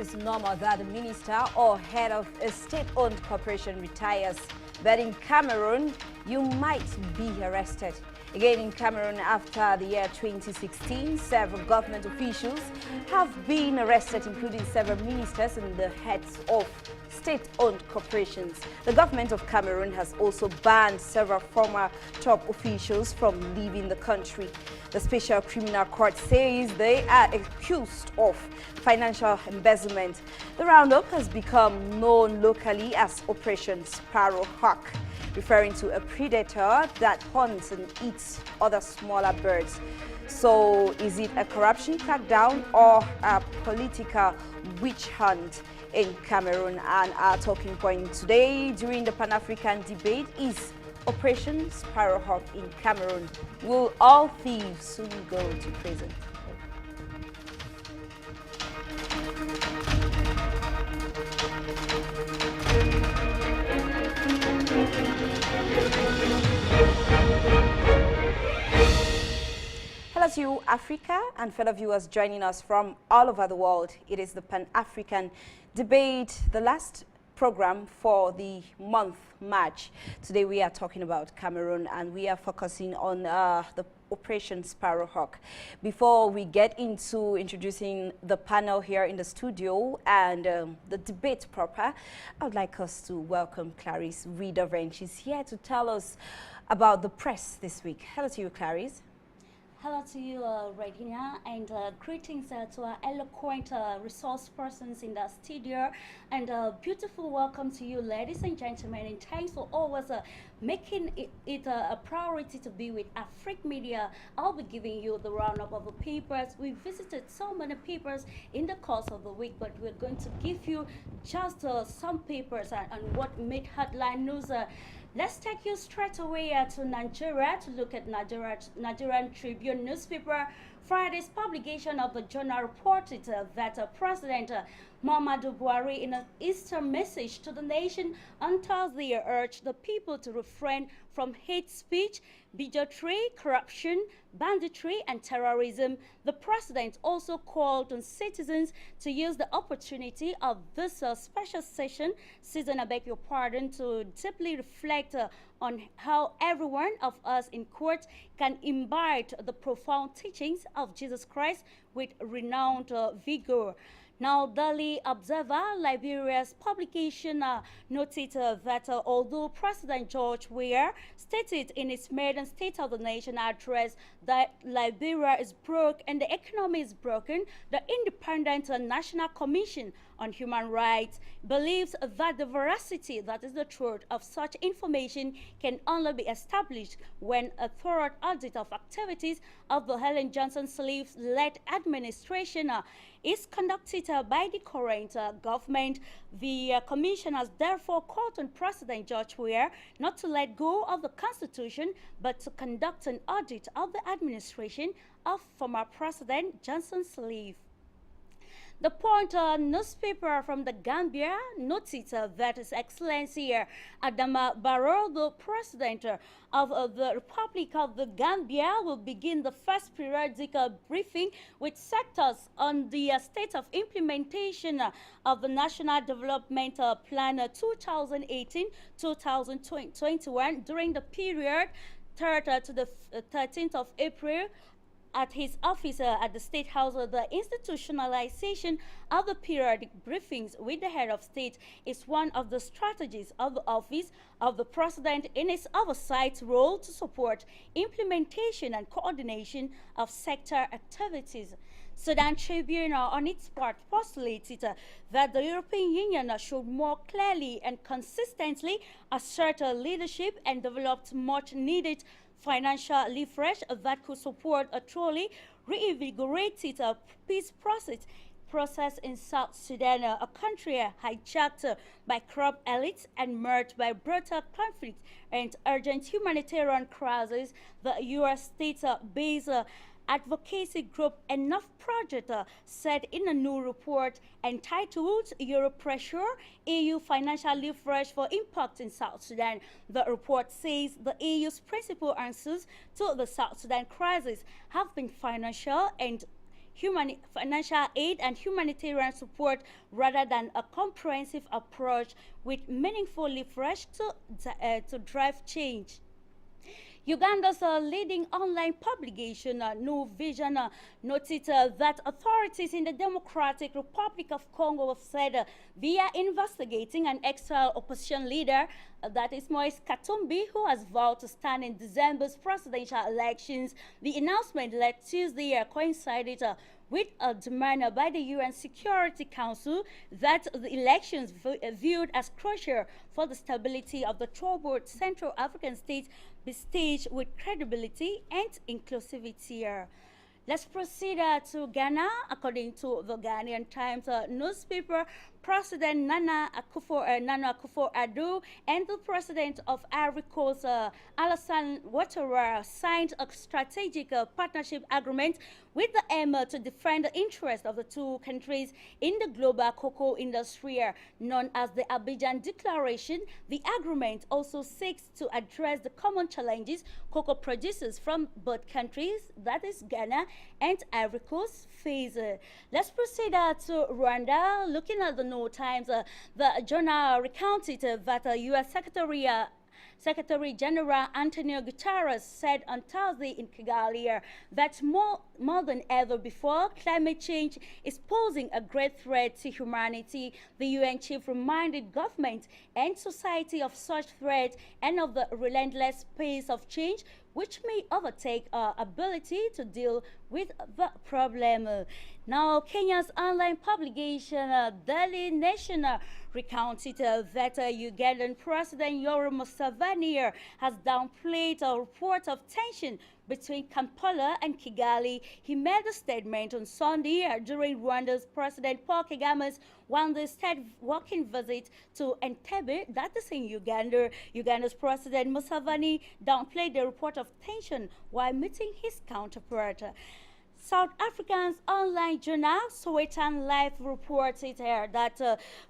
is normal that a minister or head of a state-owned corporation retires. But in Cameroon, you might be arrested. Again, in Cameroon, after the year 2016, several government officials have been arrested, including several ministers and the heads of state-owned corporations. The government of Cameroon has also banned several former top officials from leaving the country. The Special Criminal Court says they are accused of financial embezzlement. The roundup has become known locally as Operation Sparrowhawk, referring to a predator that hunts and eats other smaller birds. So is it a corruption crackdown or a political witch hunt in Cameroon? And our talking point today during the Pan-African debate is Operation Sparrowhawk in Cameroon. Will all thieves soon go to prison? Hello to you, Africa, and fellow viewers joining us from all over the world. It is the Pan-African debate, the last program for the month March. Today we are talking about Cameroon and we are focusing on the Operation Sparrowhawk. Before we get into introducing the panel here in the studio and the debate proper, I would like us to welcome Clarice Readover. She's here to tell us about the press this week. Hello to you, Clarice. Hello to you, Regina, and greetings to our eloquent resource persons in the studio, and beautiful welcome to you, ladies and gentlemen, and thanks for always making it a priority to be with Afric Media. I'll be giving you the roundup of the papers. We visited so many papers in the course of the week, but we're going to give you just some papers and what made headline news. Let's take you straight away to Nigeria to look at Nigerian Tribune newspaper. Friday's publication of the journal reported that President Muhammadu Buhari, in an Easter message to the nation on Thursday, urged the people to refrain from hate speech, bigotry, corruption, banditry, and terrorism. The president also called on citizens to use the opportunity of this special season, I beg your pardon, to deeply reflect on how every one of us in court can imbibe the profound teachings of Jesus Christ with renowned vigor. Now, Daily Observer, Liberia's publication, noted that although President George Weah stated in his maiden State of the Nation address that Liberia is broke and the economy is broken, the Independent National Commission on Human Rights believes that the veracity, that is the truth, of such information can only be established when a thorough audit of activities of the Helen Johnson Sirleaf-led administration is conducted by the current government. The commission has therefore called on President George Weah not to let go of the Constitution, but to conduct an audit of the administration of former President Johnson Sirleaf. The Point newspaper from the Gambia noted that His Excellency Adama Barrow, the President of the Republic of the Gambia, will begin the first periodic briefing with sectors on the state of implementation of the National Development Plan 2018-2021 during the period 3rd to the 13th of April. At his office at the State House, the institutionalization of the periodic briefings with the head of state is one of the strategies of the office of the president in its oversight role to support implementation and coordination of sector activities. Sudan Tribune, on its part, postulated that the European Union should more clearly and consistently assert leadership and develop much needed financial leverage that could support a truly reinvigorated peace process in South Sudan, a country hijacked by corrupt elites and marred by brutal conflict and urgent humanitarian crisis. The U.S. state-based advocacy group Enough Project said in a new report entitled Europe Pressure, EU Financial Leverage for Impact in South Sudan. The report says the EU's principal answers to the South Sudan crisis have been financial and financial aid and humanitarian support rather than a comprehensive approach with meaningful leverage to drive change. Uganda's leading online publication, New Vision, noted that authorities in the Democratic Republic of Congo have said they are investigating an exile opposition leader, that is Moise Katumbi, who has vowed to stand in December's presidential elections. The announcement led Tuesday coincided with a demand by the UN Security Council that the elections viewed as crucial for the stability of the troubled Central African state be staged with credibility and inclusivity. Let's proceed to Ghana. According to the Ghanaian Times newspaper, President Nana Akufo-Addo and the President of Ivory Coast, Alassane Ouattara, signed a strategic partnership agreement with the aim to defend the interests of the two countries in the global cocoa industry, known as the Abidjan Declaration. The agreement also seeks to address the common challenges cocoa producers from both countries, that is Ghana and Ivory Coast, face. Let's proceed to Rwanda. Looking at the New Times, the journal recounted that U.S. Secretary General Antonio Guterres said on Thursday in Kigali that more than ever before, climate change is posing a great threat to humanity. The UN chief reminded government and society of such threat and of the relentless pace of change which may overtake our ability to deal with the problem. Now, Kenya's online publication, Daily Nation, recounted that Ugandan President Yoweri Museveni has downplayed a report of tension between Kampala and Kigali. He made a statement on Sunday during Rwanda's President Paul Kagame's one-day state walking visit to Entebbe, that is in Uganda. Uganda's President Museveni downplayed the report of tension while meeting his counterpart. South Africa's online journal, Sowetan Life, reported here that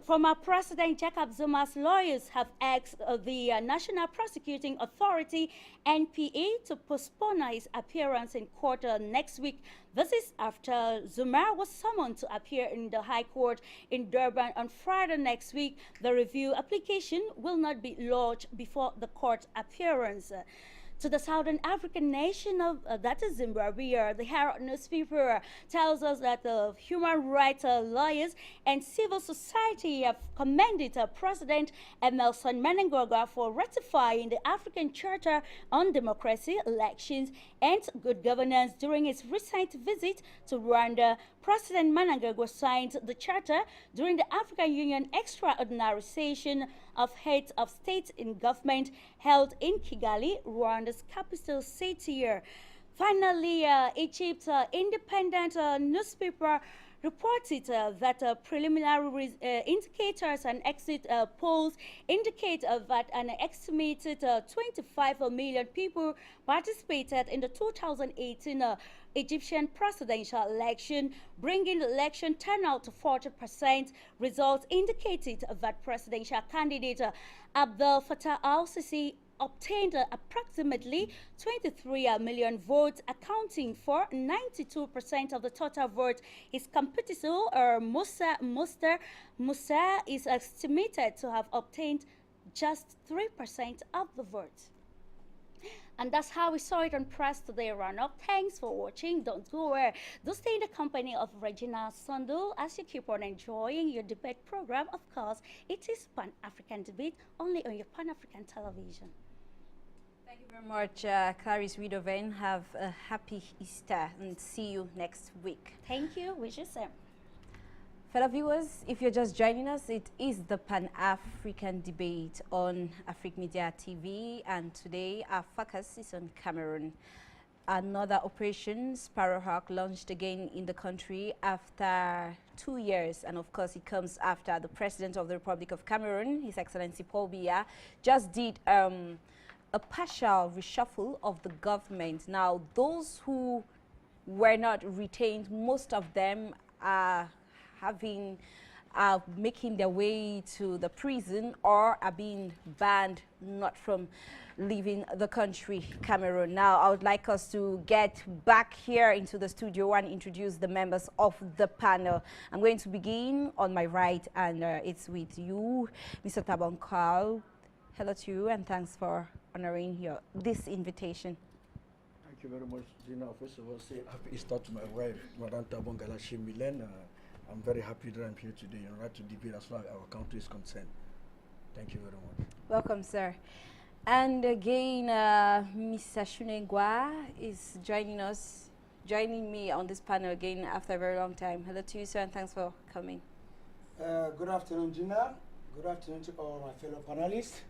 former President Jacob Zuma's lawyers have asked the National Prosecuting Authority, NPA, to postpone his appearance in court next week. This is after Zuma was summoned to appear in the High Court in Durban on Friday next week. The review application will not be lodged before the court appearance. To the Southern African nation of that is Zimbabwe, the Herald newspaper tells us that human rights lawyers and civil society have commended President Emmerson Mnangagwa for ratifying the African Charter on Democracy, Elections, and Good Governance during his recent visit to Rwanda. President Mnangagwa signed the charter during the African Union extraordinary session of heads of state and government held in Kigali, Rwanda's capital city. Finally, Egypt's independent newspaper reported that preliminary indicators and exit polls indicate that an estimated 25 million people participated in the 2018 Egyptian presidential election, bringing the election turnout to 40%. Results indicated that presidential candidate Abdel Fattah al-Sisi obtained approximately 23 million votes, accounting for 92% of the total vote. His competitor, Musa, is estimated to have obtained just 3% of the vote. And that's how we saw it on press today, Roanoke. Thanks for watching. Don't go away. Do stay in the company of Regina Sondul as you keep on enjoying your debate program. Of course, it is Pan-African Debate, only on your Pan-African television. Thank you very much, Clarice Widoven. Have a happy Easter and see you next week. Thank you. Wish you same. Fellow viewers, if you're just joining us, it is the Pan-African Debate on Afrique Media TV, and today our focus is on Cameroon. Another operation, Sparrowhawk, launched again in the country after 2 years, and of course it comes after the President of the Republic of Cameroon, His Excellency Paul Biya, just did a partial reshuffle of the government. Now, those who were not retained, most of them are making their way to the prison or are being banned not from leaving the country, Cameroon. Now, I would like us to get back here into the studio and introduce the members of the panel. I'm going to begin on my right, and it's with you, Mr. Tabonkal. Hello to you, and thanks for honoring this invitation. Thank you very much, Gina. First of all, say happy Easter to my wife, Madame Tabongala Shemilen. I'm very happy that I'm here today and right to debate as far as our country is concerned. Thank you very much. Welcome, sir. And again, Mr. Shunengwa is joining me on this panel again after a very long time. Hello to you, sir, and thanks for coming. Good afternoon, Gina. Good afternoon to all my fellow panelists.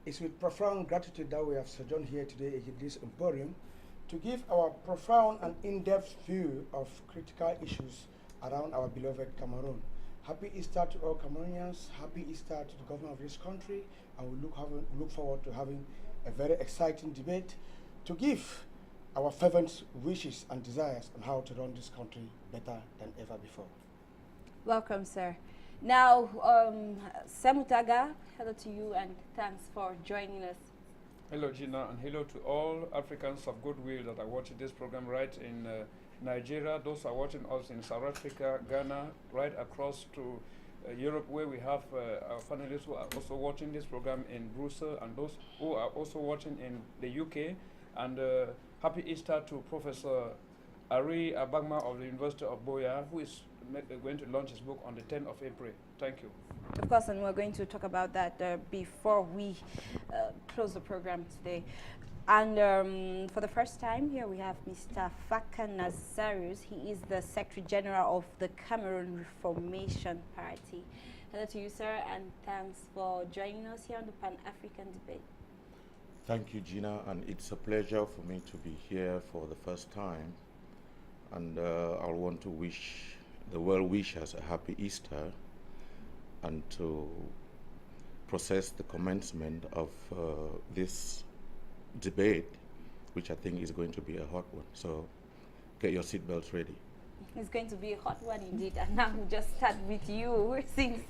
It's with profound gratitude that we have sojourned here today at this emporium to give our profound and in-depth view of critical issues around our beloved Cameroon. Happy Easter to all Cameroonians, happy Easter to the government of this country, and we look forward to having a very exciting debate to give our fervent wishes and desires on how to run this country better than ever before. Welcome, sir. Now, Semutaga, hello to you and thanks for joining us. Hello, Gina, and hello to all Africans of goodwill that are watching this program right in Nigeria, those who are watching us in South Africa, Ghana, right across to Europe, where we have our panelists who are also watching this program in Brussels, and those who are also watching in the UK. And happy Easter to Professor Ari Abagma of the University of Boya, who is going to launch his book on the 10th of April. Thank you. Of course, and we're going to talk about that before we close the program today. And for the first time here we have Mr. Faka Nazarius. He is the Secretary General of the Cameroon Reformation Party. Hello to you, sir, and thanks for joining us here on the Pan-African Debate. Thank you, Gina, and it's a pleasure for me to be here for the first time. And I want to wish the well-wishers a happy Easter and to process the commencement of this debate, which I think is going to be a hot one. So get your seatbelts ready. It's going to be a hot one indeed. And now we'll just start with you. Since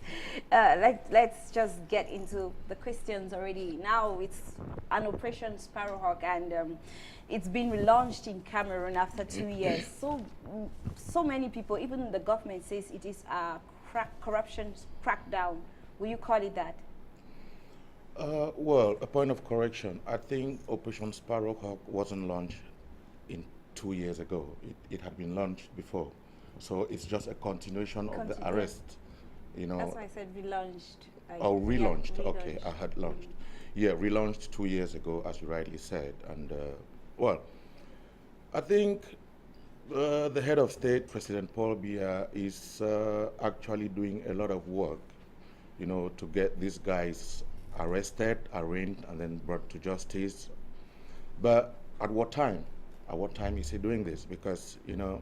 let's just get into the questions already. Now it's an Operation Sparrowhawk, and it's been relaunched in Cameroon after 2 years. So many people, even the government, says it is a corruption crackdown. Will you call it that? Well, a point of correction. I think Operation Sparrowhawk wasn't launched in 2 years ago. It had been launched before. So it's just a continuation of the arrest. You know. That's why I said relaunched. Relaunched. Yeah, Okay, I had launched. Yeah, relaunched 2 years ago, as you rightly said. And well, I think the head of state, President Paul Biya, is actually doing a lot of work, you know, to get these guys arrested, arraigned, and then brought to justice. But at what time? At what time is he doing this? Because, you know,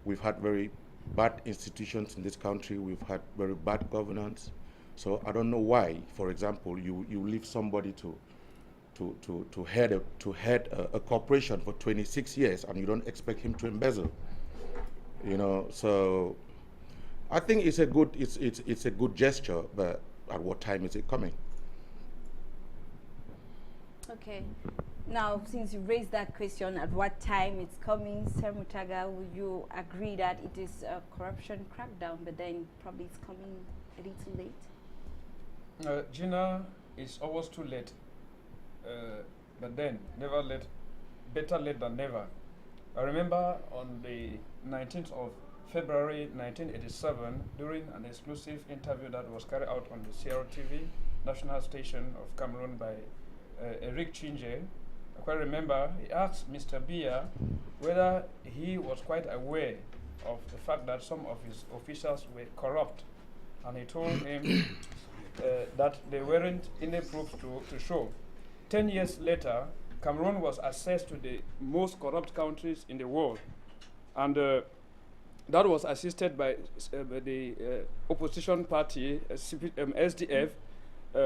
we've had very bad institutions in this country. We've had very bad governance. So I don't know why, for example, you leave somebody to head a corporation for 26 years and you don't expect him to embezzle. You know, so I think it's a good gesture, but at what time is it coming? Okay. Now, since you raised that question, at what time it's coming, Sir Mutaga, would you agree that it is a corruption crackdown, but then probably it's coming a little late? Gina, it's always too late. But then, better late than never. I remember on the 19th of February 1987, during an exclusive interview that was carried out on the CRTV, national station of Cameroon, by Eric Chinje, I quite remember he asked Mr. Biya whether he was quite aware of the fact that some of his officials were corrupt, and he told him that there weren't any proof to show. 10 years later, Cameroon was assessed to the most corrupt countries in the world, and that was assisted by the opposition party, SDF,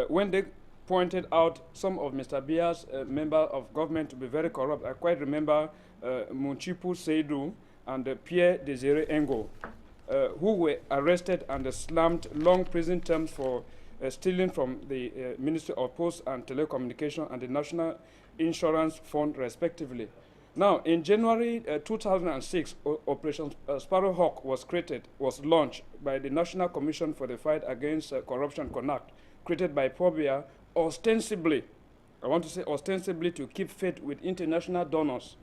when they pointed out some of Mr. Biya's members of government to be very corrupt. I quite remember Munchipu Seydou and Pierre Desiré Engo, who were arrested and slammed long prison terms for stealing from the Ministry of Posts and Telecommunication and the National Insurance Fund, respectively. Now, in January 2006, Operation Sparrowhawk was launched by the National Commission for the Fight Against Corruption, CONAC, created by Paul Biya, ostensibly, I want to say ostensibly, to keep faith with international donors.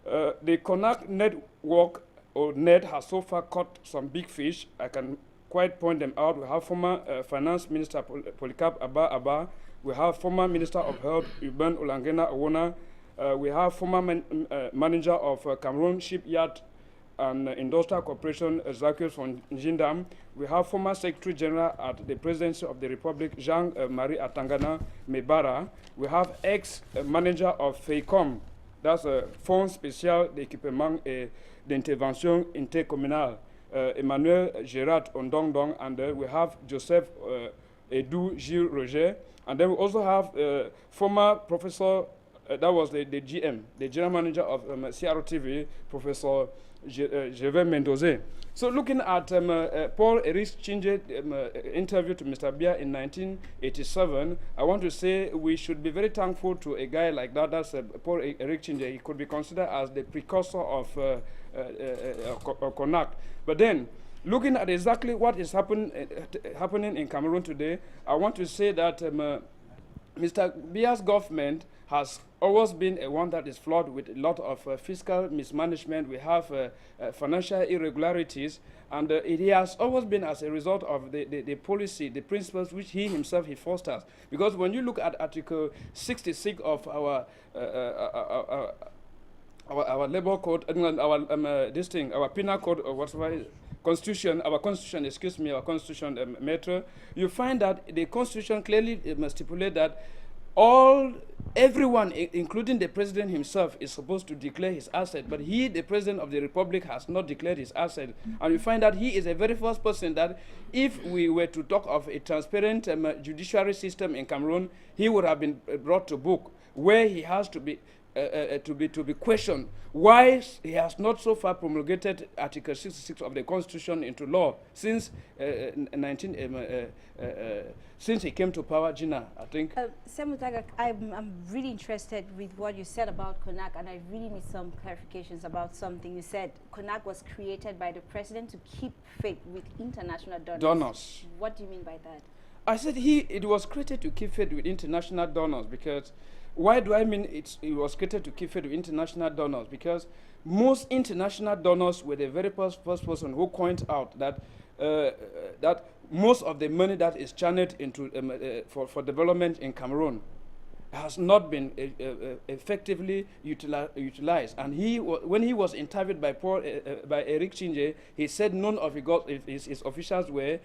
The CONAC network, or net, has so far caught some big fish. I can quite point them out. We have former Finance Minister Polycarp Abba. We have former Minister of Health, Uben Olangena Owona. We have former manager of Cameroon Shipyard and Industrial Corporation, Zacchaeus von Jindam. We have former Secretary General at the Presidency of the Republic, Jean-Marie Atangana Mebara. We have ex-manager of FEICOM, that's Fonds Spécial d'Équipement et d'Intervention Intercommunale, Emmanuel Gérard Ondongdong, and we have Joseph Edu Gilles Roger. And then we also have former professor, that was the GM, the general manager of CRTV, Professor Gervais Mendoze. So looking at Paul Eric Chinje interview to Mr. Biya in 1987, I want to say we should be very thankful to a guy like that. That's Paul Eric Chinje. He could be considered as the precursor of CONAC. But then, looking at exactly what is happening in Cameroon today, I want to say that Mr. Biya's government has always been a one that is flawed with a lot of fiscal mismanagement. We have financial irregularities, and it has always been as a result of the policy, the principles which he himself fosters. Because when you look at Article 66 of our labor code, our penal code, or whatever, Constitution, our Constitution, Metro, you find that the Constitution clearly stipulate that everyone, including the president himself, is supposed to declare his asset, but he, the president of the republic, has not declared his asset. And we find that he is the very first person that, if we were to talk of a transparent judiciary system in Cameroon, he would have been brought to book, where he has to be questioned why he has not so far promulgated Article 66 of the Constitution into law since since he came to power, Gina, I think. Semutaga, I'm really interested with what you said about CONAC, and I really need some clarifications about something. You said CONAC was created by the president to keep faith with international donors. What do you mean by that? I said it was created to keep faith with international donors, because why do I mean it was created to keep faith with international donors? Because most international donors were the very first person who pointed out that that most of the money that is channeled into for development in Cameroon has not been effectively utilized. And when he was interviewed by Eric Chinje, he said none of his officials were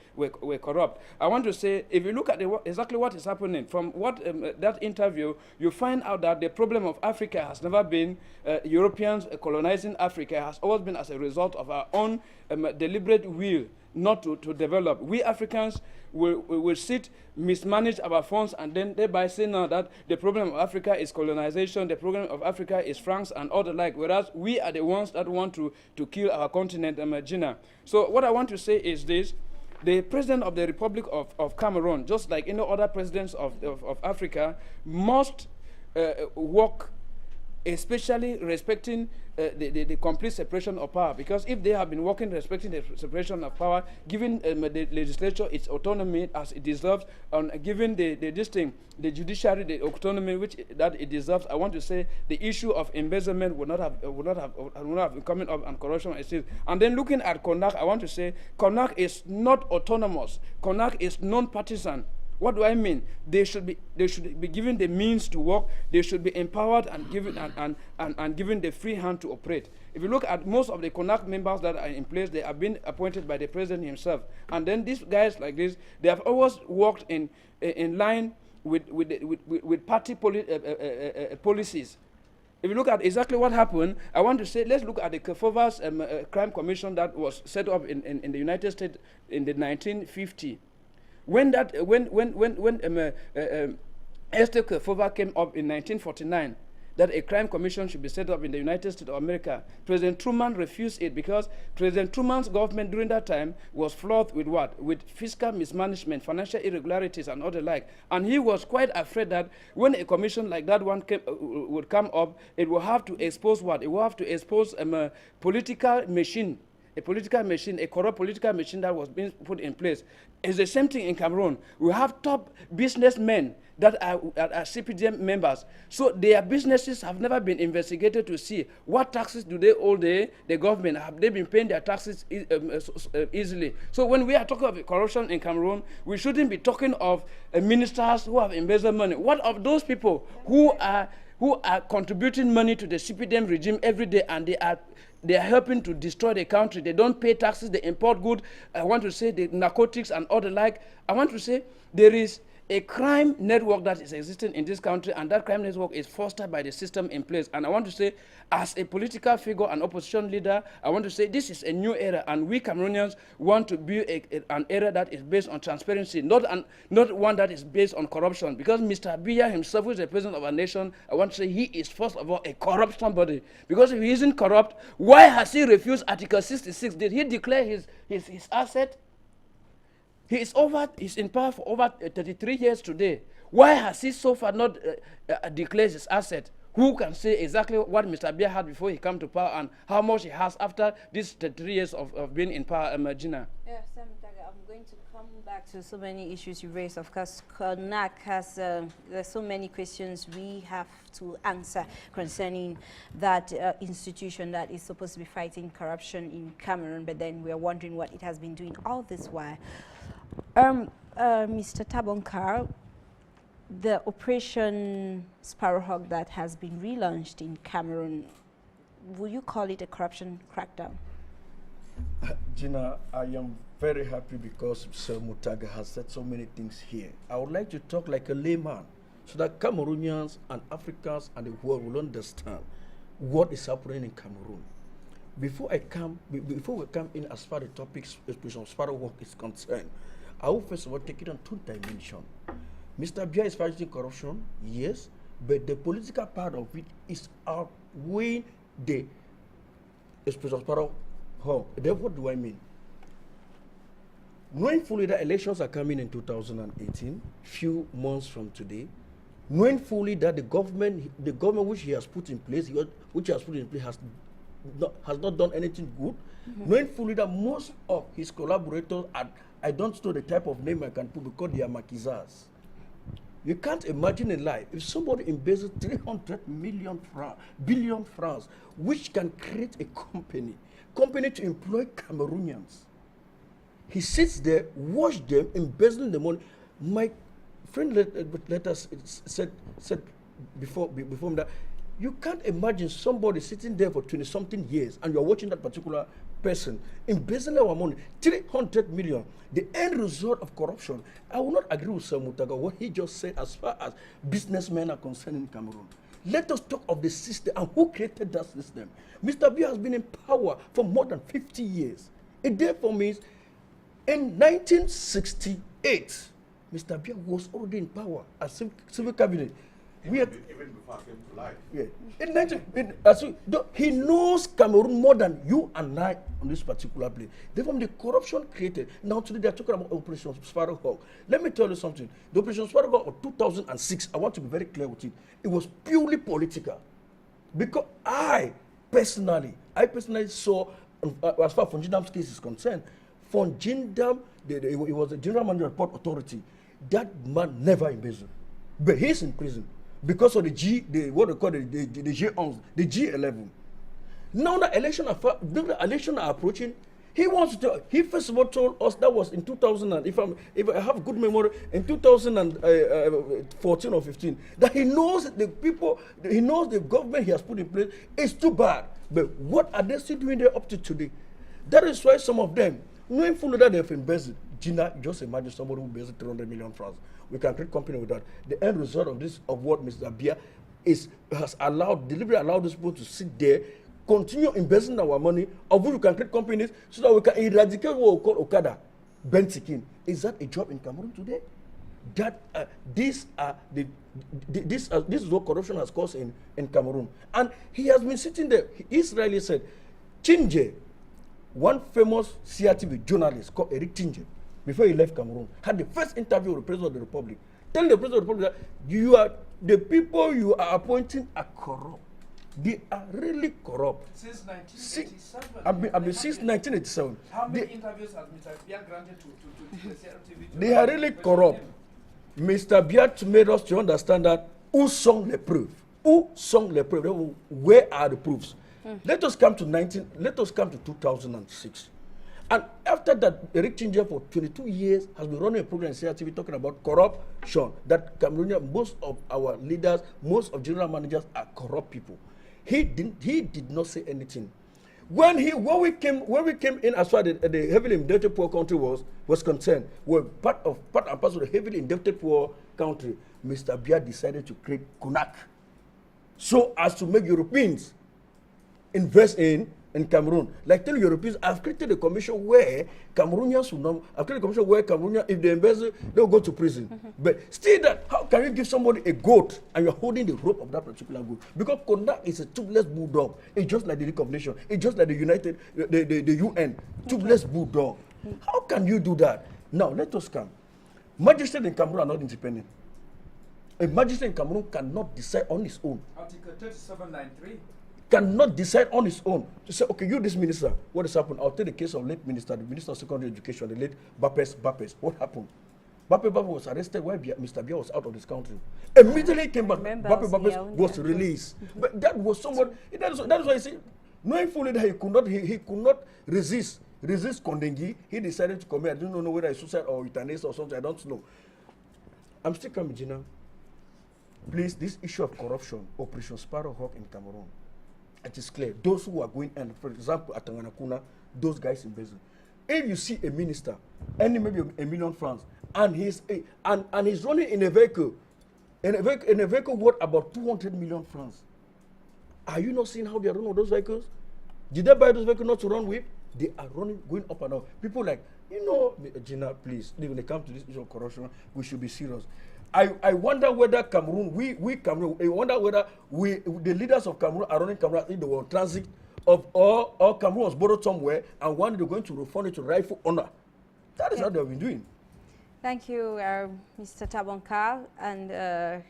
corrupt. I want to say, if you look at exactly what is happening from what that interview, you find out that the problem of Africa has never been Europeans colonizing Africa. It has always been as a result of our own deliberate will not to develop. We Africans will sit, mismanage our funds, and then thereby say now that the problem of Africa is colonization, the problem of Africa is France and all the like, whereas we are the ones that want to kill our continent, Gina. So what I want to say is this: the president of the Republic of Cameroon, just like any other presidents of Africa, must work, especially respecting the complete separation of power. Because if they have been working respecting the separation of power, giving the legislature its autonomy as it deserves, and giving the judiciary the autonomy which that it deserves, I want to say the issue of embezzlement would not have been coming up, and corruption exists. And then looking at CONAC, I want to say CONAC is not autonomous. CONAC is non-partisan. What do I mean? They should be given the means to work. They should be empowered and given and given the free hand to operate. If you look at most of the CONAC members that are in place, they have been appointed by the president himself. And then these guys like this, they have always worked in line with party policies. If you look at exactly what happened, I want to say, let's look at the Kefovas crime commission that was set up in the United States in the 1950s. When Esther Kefova came up in 1949, that a crime commission should be set up in the United States of America. President Truman refused it because President Truman's government during that time was fraught with what? With fiscal mismanagement, financial irregularities, and other like. And he was quite afraid that when a commission like that one would come up, it will have to expose what? It will have to expose a political machine. A political machine, a corrupt political machine that was being put in place. It's the same thing in Cameroon. We have top businessmen that are CPDM members. So their businesses have never been investigated to see what taxes do they owe the government. Have they been paying their taxes easily? So when we are talking of corruption in Cameroon, we shouldn't be talking of ministers who have embezzled money. What of those people who are contributing money to the CPDM regime every day, and they are helping to destroy the country? They don't pay taxes, they import goods. I want to say the narcotics and all the like. I want to say there is a crime network that is existing in this country, and that crime network is fostered by the system in place. And I want to say, as a political figure and opposition leader, I want to say this is a new era, and we Cameroonians want to build an era that is based on transparency, not one that is based on corruption. Because Mr. Biya himself, who is the president of our nation, I want to say he is first of all a corrupt somebody. Because if he isn't corrupt, why has he refused Article 66? Did he declare his asset? He's in power for over 33 years today. Why has he so far not declared his asset? Who can say exactly what Mr. Biya had before he came to power and how much he has after these 33 years of being in power, Gina? Yes, I'm going to come back to so many issues you raised. Of course, CONAC has, there's so many questions we have to answer concerning that institution that is supposed to be fighting corruption in Cameroon, but then we're wondering what it has been doing all this while. Mr. Tabonkar, the Operation Sparrowhawk that has been relaunched in Cameroon, will you call it a corruption crackdown? Gina, I am very happy because Sir Mutaga has said so many things here. I would like to talk like a layman so that Cameroonians and Africans and the world will understand what is happening in Cameroon. Before we come in as far as the topic Operation Sparrowhawk is concerned, I will first of all take it on two dimensions. Mr. Biya is fighting corruption, yes, but the political part of it is outweighing the Operation Sparrowhawk. Then what do I mean? Knowing fully that elections are coming in 2018, few months from today, knowing fully that the government which he has put in place, has not done anything good, knowing fully that most of his collaborators I don't know the type of name I can put because they are maquisards. You can't imagine in life if somebody embezzles 300 billion francs, which can create a company to employ Cameroonians. He sits there, watch them embezzling the money. My friend let us said before that you can't imagine somebody sitting there for 20-something years and you're watching that particular person embezzling our money, 300 million. The end result of corruption. I will not agree with Sir Mutaga what he just said as far as businessmen are concerned in Cameroon. Let us talk of the system and who created that system. Mr. Biya has been in power for more than 50 years. It therefore means in 1968, Mr. Biya was already in power as civil cabinet. Even before I came to life. Yeah. He knows Cameroon more than you and I on this particular place. Therefore, the corruption created. Now today they are talking about Operation Sparrowhawk. Let me tell you something. The Operation Sparrowhawk of 2006, I want to be very clear with it. It was purely political. Because I personally saw, as far as Fonjindam's case is concerned, Fonjindam, it was the General Manager of Port Authority. That man never embezzled. But he's in prison. Because of the G11. Now the election are approaching, he first of all told us that was in 2000, and if I have good memory, in 2014 or 15, that he knows the government he has put in place is too bad. But what are they still doing there up to today? That is why some of them, knowing fully that they have embezzled, Gina, just imagine somebody who embezzled 300 million francs. We can create company with that. The end result of what Mr. Biya has deliberately allowed these people to sit there, continue investing our money, of which we can create companies so that we can eradicate what we call Okada, Bentikin. Is that a job in Cameroon today? that this is what corruption has caused in Cameroon. And he has been sitting there. Israeli said, Chinje, one famous CRTV journalist called Eric Chinje, before he left Cameroon, had the first interview with the President of the Republic, telling the President of the Republic that the people you are appointing are corrupt. They are really corrupt. Since 1987. I've been since 1987. How many interviews has Mr. Biya granted to the CRTV? They are really corrupt. Mr. Biat made us to understand that who sung the proof? Who sung the proof? Where are the proofs? Let us come to 2006. And after that, Eric Chinje for 22 years has been running a program in CRTV talking about corruption. That Cameroonian, most of our leaders, most of general managers are corrupt people. He did not say anything. When we came in as far as the heavily indebted poor country was concerned, we're part and parcel of the heavily indebted poor country. Mr. Biya decided to create CONAC so as to make Europeans invest in Cameroon. Like telling Europeans, I've created a commission where Cameroonians will not, I've created a commission where Cameroonians, if they invest, they'll go to prison. But still that, how can you give somebody a goat and you're holding the rope of that particular goat? Because CONAC is a toothless bulldog. It's just like the League of Nations. It's just like the UN, toothless bulldog. How can you do that? Now, let us come. Magistrates in Cameroon are not independent. A magistrate in Cameroon cannot decide on his own. Article 3793. Cannot decide on his own to say, okay, you, this minister, what has happened? I'll take the case of late minister, the minister of secondary education, the late Bapes. What happened? Bapes was arrested while Mr. Biya was out of this country. Immediately he came back. Bapes was released. But that was someone. That is why I say, knowing fully that he could not resist Kondengi, he decided to commit. I don't know whether it's suicide or euthanasia or something. I don't know. I'm still coming, Gina. Please, this issue of corruption, Operation Sparrowhawk in Cameroon. It is clear. Those who are going in, for example, at Tanganakuna, those guys in Bezel. If you see a minister earning maybe $1 million francs, and he's running in a vehicle worth about 200 million francs, are you not seeing how they are running those vehicles? Did they buy those vehicles not to run with? They are running, going up and down. People like, Gina, please, when they come to this issue of corruption, we should be serious. I wonder whether Cameroon, I wonder whether the leaders of Cameroon are running Cameroon in the world transit or Cameroon was borrowed somewhere and one they're going to refund it to rightful owner. That is how they've been doing. Thank you, Mr. Tabonkal. And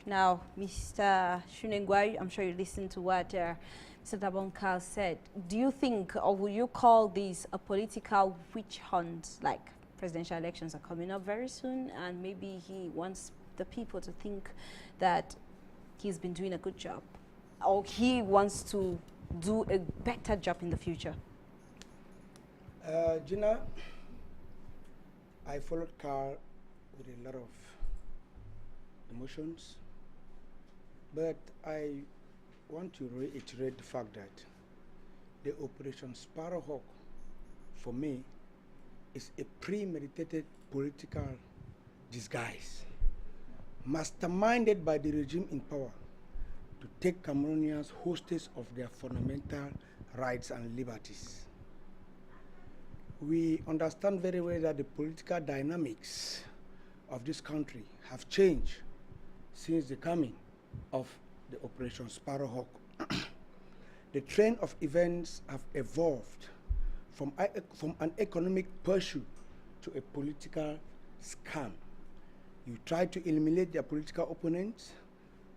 now, Mr. Shunengwai, I'm sure you listened to what Mr. Tabonkal said. Do you think, or will you call this a political witch hunt? Like presidential elections are coming up very soon, and maybe he wants the people to think that he's been doing a good job, or he wants to do a better job in the future? Gina, I followed Carl with a lot of emotions, but I want to reiterate the fact that the Operation Sparrowhawk, for me, is a premeditated political disguise, masterminded by the regime in power to take Cameroonians hostage of their fundamental rights and liberties. We understand very well that the political dynamics of this country have changed since the coming of the Operation Sparrowhawk. The trend of events have evolved from an economic pursuit to a political scam. You try to eliminate their political opponents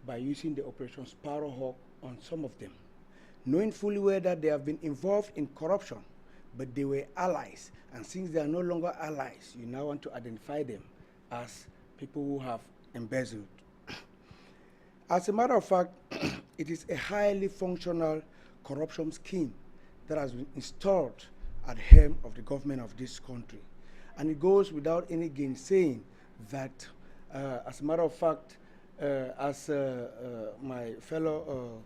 by using the Operation Sparrowhawk on some of them, knowing fully well that they have been involved in corruption, but they were allies. And since they are no longer allies, you now want to identify them as people who have embezzled. As a matter of fact, it is a highly functional corruption scheme that has been installed at the helm of the government of this country. And it goes without any gainsaying that, as a matter of fact, as my fellow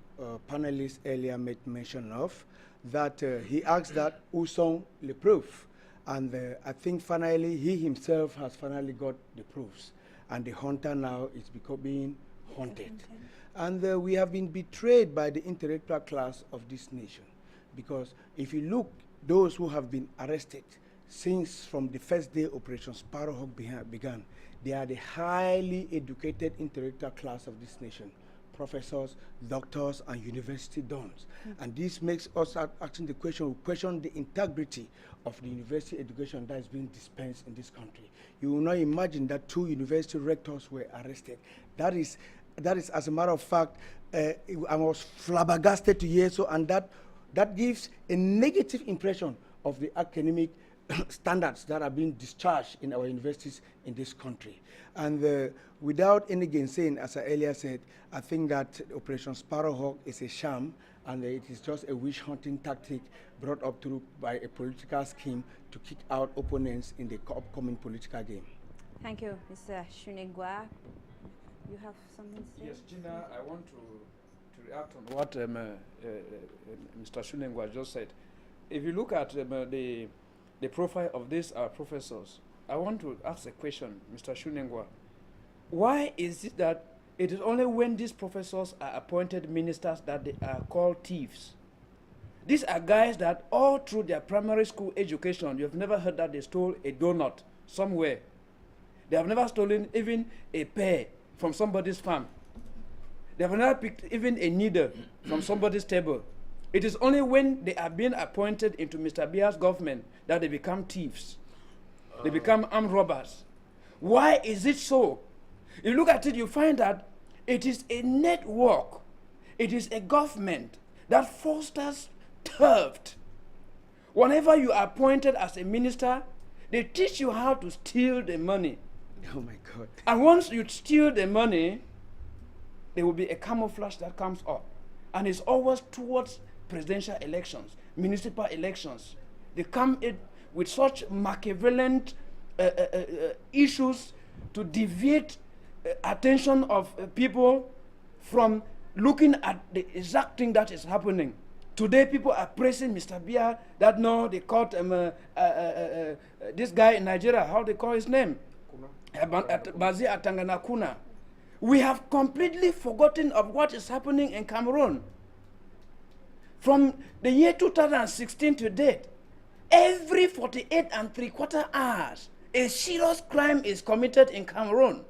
panelist earlier made mention of, that he asked that who sung the proof. And I think finally he himself has finally got the proofs. And the hunter now is being haunted. And we have been betrayed by the intellectual class of this nation. Because if you look, those who have been arrested, since from the first day Operation Sparrowhawk began. They are the highly educated intellectual class of this nation. Professors, doctors, and university dons. And this makes us asking the question, we question the integrity of the university education that is being dispensed in this country. You will not imagine that 2 university rectors were arrested. That is, as a matter of fact, I was flabbergasted to hear so, and that gives a negative impression of the academic standards that are being discharged in our universities in this country. And without any gainsaying, as I earlier said, I think that Operation Sparrowhawk is a sham, and it is just a witch hunting tactic brought up through by a political scheme to kick out opponents in the upcoming political game. Thank you, Mr. Shunegwa. You have something to say? Yes, Gina, I want to react on what Mr. Shunegwa just said. If you look at the profile of these professors, I want to ask a question, Mr. Shunegwa. Why is it that it is only when these professors are appointed ministers that they are called thieves? These are guys that all through their primary school education, you have never heard that they stole a donut somewhere. They have never stolen even a pear from somebody's farm. They have never picked even a needle from somebody's table. It is only when they are being appointed into Mr. Biya's government that they become thieves. They become armed robbers. Why is it so? You look at it, you find that it is a network. It is a government that fosters theft. Whenever you are appointed as a minister, they teach you how to steal the money. Oh my God. And once you steal the money, there will be a camouflage that comes up. And it's always towards presidential elections, municipal elections. They come in with such Machiavellian issues to deviate attention of people from looking at the exact thing that is happening. Today, people are praising Mr. Biya that no, they caught this guy in Nigeria. How they call his name? Bazi Atanganakuna. We have completely forgotten of what is happening in Cameroon. From the year 2016 to date, every 48 3/4 hours, a serious crime is committed in Cameroon.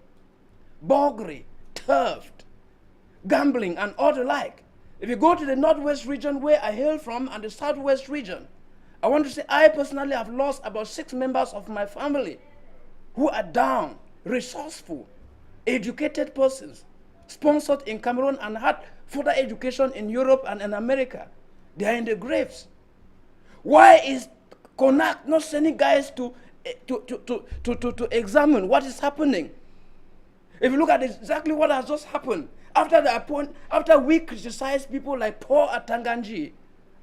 Burglary, theft, gambling, and all the like. If you go to the northwest region where I hail from and the southwest region, I want to say I personally have lost about 6 members of my family who are down, resourceful, educated persons, sponsored in Cameroon and had further education in Europe and in America. They are in the graves. Why is CONAC not sending guys to examine what is happening? If you look at exactly what has just happened, after we criticize people like Paul Atanganji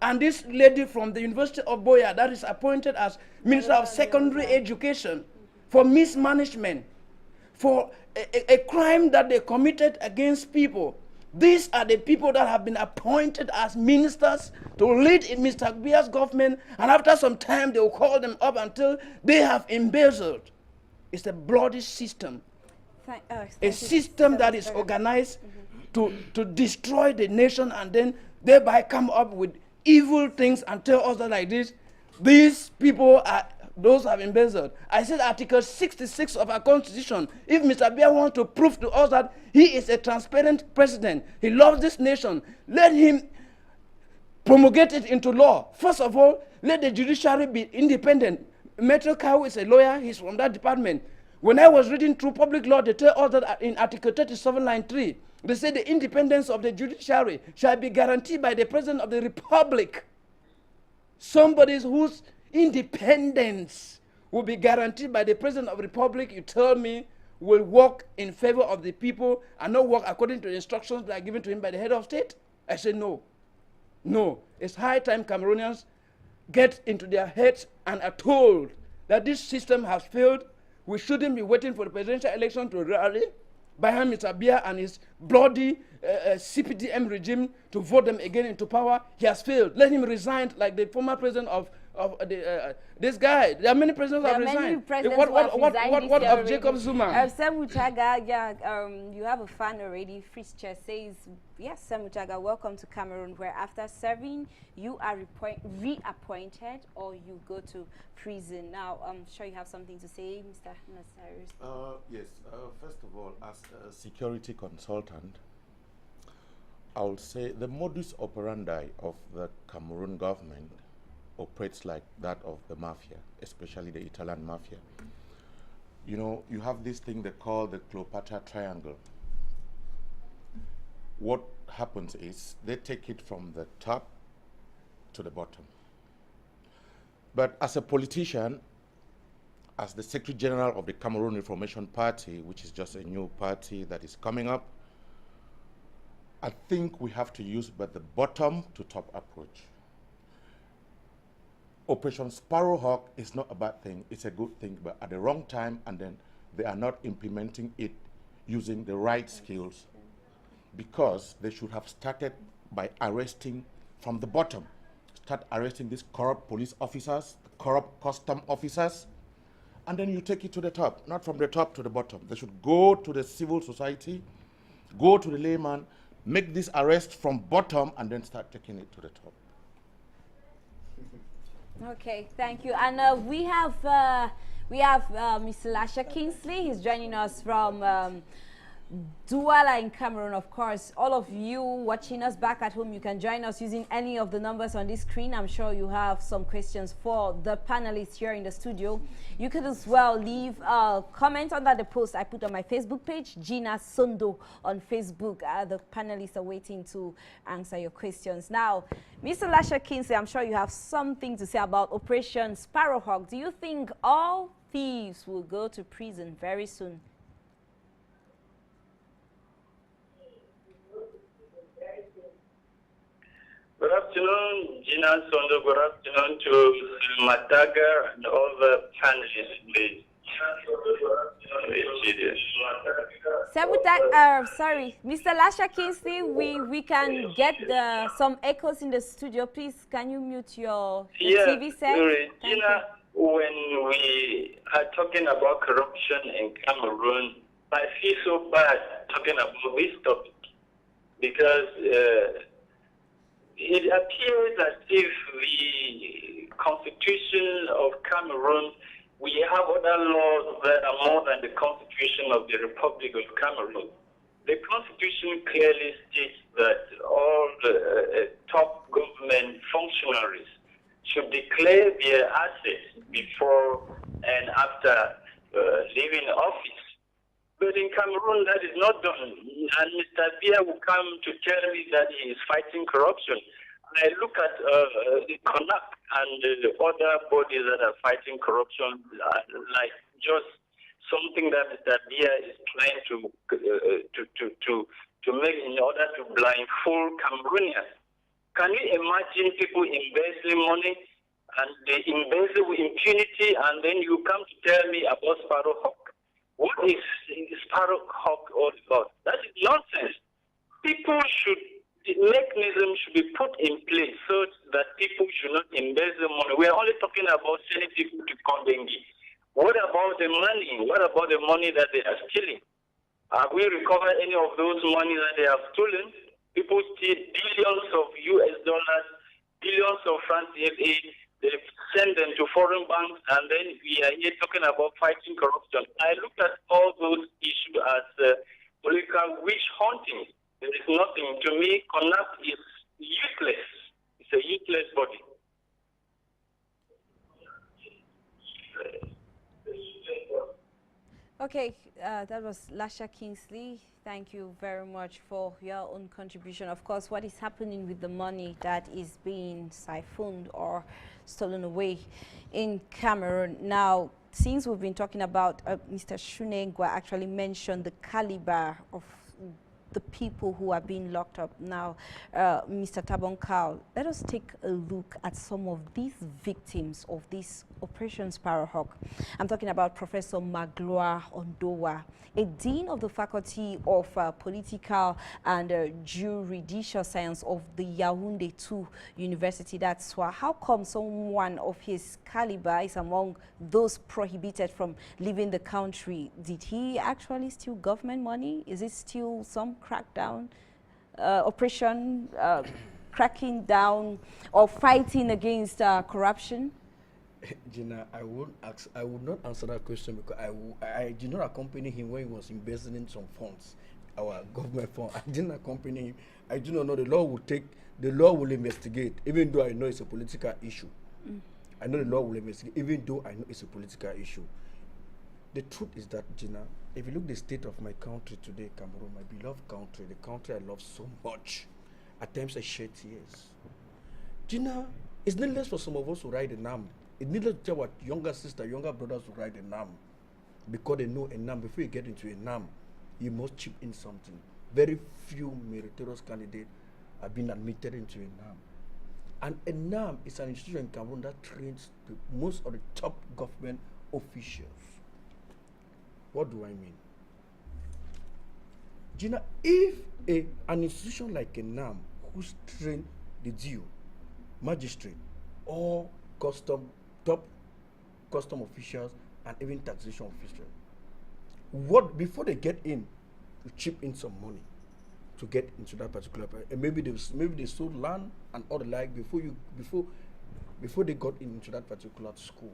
and this lady from the University of Boya that is appointed as Minister of Secondary Education for mismanagement, for a crime that they committed against people. These are the people that have been appointed as ministers to lead in Mr. Biya's government, and after some time they will call them up until they have embezzled. It's a bloody system. A system that is organized to destroy the nation and then thereby come up with evil things and tell us that like this. These people are those who have embezzled. I said Article 66 of our Constitution. If Mr. Biya wants to prove to us that he is a transparent president, he loves this nation, let him promulgate it into law. First of all, let the judiciary be independent. Metro Kau is a lawyer, he's from that department. When I was reading through public law, they tell us that in Article 37, line 3, they say the independence of the judiciary shall be guaranteed by the President of the Republic. Somebody whose independence will be guaranteed by the President of the Republic, you tell me, will work in favor of the people and not work according to the instructions that are given to him by the head of state? I say no. No. It's high time Cameroonians get into their heads and are told that this system has failed. We shouldn't be waiting for the presidential election to rally behind Mr. Biya and his bloody CPDM regime to vote them again into power. He has failed. Let him resign like the former president of of this guy. There are many presidents who have resigned. Many presidents What of Jacob Zuma? Sam Muchaga, yeah, you have a fan already. Frischcher says, yes, Sam Muchaga, welcome to Cameroon, where after serving, you are reappointed or you go to prison. Now, I'm sure you have something to say, Mr. Nassarus. Yes, first of all, as a security consultant, I would say the modus operandi of the Cameroon government operates like that of the mafia, especially the Italian mafia. You know, you have this thing they call the Cleopatra Triangle. What happens is they take it from the top to the bottom. But as a politician, as the Secretary General of the Cameroon Reformation Party, which is just a new party that is coming up, I think we have to use but the bottom to top approach. Operation Sparrowhawk is not a bad thing, it's a good thing, but at the wrong time, and then they are not implementing it using the right skills, because they should have started by arresting from the bottom. Start arresting these corrupt police officers, corrupt custom officers, and then you take it to the top, not from the top to the bottom. They should go to the civil society, go to the layman, make this arrest from bottom, and then start taking it to the top. Okay, thank you. And we have Mr. Lasha Kingsley. He's joining us from Douala in Cameroon, of course. All of you watching us back at home, you can join us using any of the numbers on this screen. I'm sure you have some questions for the panelists here in the studio. You could as well leave a comment under the post I put on my Facebook page, Gina Sondo on Facebook. The panelists are waiting to answer your questions. Now, Mr. Lasha Kingsley, I'm sure you have something to say about Operation Sparrowhawk. Do you think all thieves will go to prison very soon? Good afternoon, Gina Sondo. Good afternoon to Mataga and all the panelists, please. Sorry, Mr. Lasha Kingsley, we can get some echoes in the studio. Please, can you mute your TV set? Sorry. Gina, when we are talking about corruption in Cameroon, I feel so bad talking about this topic because it appears as if the Constitution of Cameroon, we have other laws that are more than the Constitution of the Republic of Cameroon. The Constitution clearly states that all the top government functionaries should declare their assets before and after leaving office. But in Cameroon, that is not done. And Mr. Bia will come to tell me that he is fighting corruption. I look at the CONAC and the other bodies that are fighting corruption like just something that Mr. Bia is trying to make in order to blindfold Cameroonians. Can you imagine people embezzling money and they embezzle with impunity, and then you come to tell me about Sparrowhawk? What is Sparrowhawk all about? That is nonsense. Mechanism should be put in place so that people should not embezzle money. We are only talking about sending people to Kondengi. What about the money? What about the money that they are stealing? Have we recovered any of those money that they have stolen? People steal billions of US dollars, billions of francs CFA. They send them to foreign banks, and then we are here talking about fighting corruption. I look at all those issues as political witch hunting. There is nothing. To me, CONAC is useless. It's a useless body. Okay, that was Lasha Kingsley. Thank you very much for your own contribution. Of course, what is happening with the money that is being siphoned or stolen away in Cameroon. Now, since we've been talking about Mr. Shunengwa actually mentioned the caliber of the people who are being locked up now, Mr. Tabonkal, let us take a look at some of these victims of this Operation Sparrowhawk. I'm talking about Professor Magloire Ondowa, a dean of the Faculty of Political and Judicial Science of the Yaoundé 2 University. That's why. How come someone of his caliber is among those prohibited from leaving the country? Did he actually steal government money? Is it still some crackdown operation, cracking down or fighting against corruption? Gina, I would not answer that question because I did not accompany him when he was investing in some funds, our government fund. I didn't accompany him. I do not know the law will investigate, even though I know it's a political issue. I know the law will investigate, even though I know it's a political issue. The truth is that, Gina, if you look at the state of my country today, Cameroon, my beloved country, the country I love so much, at times I shed tears. Gina, it's needless for some of us to write a NAM. It's needless to tell our younger sister, younger brothers to write a NAM. Because they know a NAM, before you get into a NAM, you must chip in something. Very few meritorious candidates have been admitted into a NAM. And a NAM is an institution in Cameroon that trains most of the top government officials. What do I mean? Gina, if an institution like a NAM, who's trained the DO, magistrate, or top custom officials, and even taxation officials, before they get in, to chip in some money to get into that particular place, and maybe they sold land and all the like before they got into that particular school.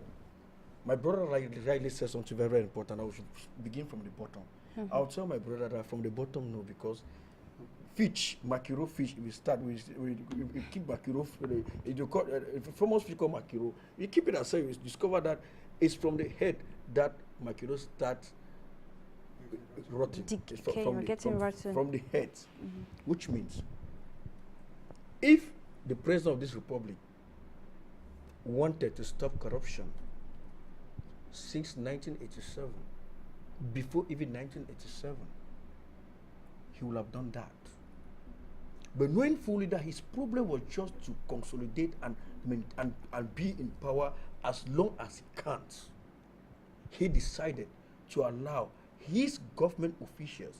My brother rightly says something very, very important. I should begin from the bottom. I'll tell my brother that from the bottom, no, because fish, mackerel fish, we start we keep mackerel. Famous fish called mackerel. You keep it aside, you discover that it's from the head that mackerel starts rotting. From the head, which means if the president of this republic wanted to stop corruption since 1987, before even 1987, he would have done that. But knowing fully that his problem was just to consolidate and be in power as long as he can't, he decided to allow his government officials,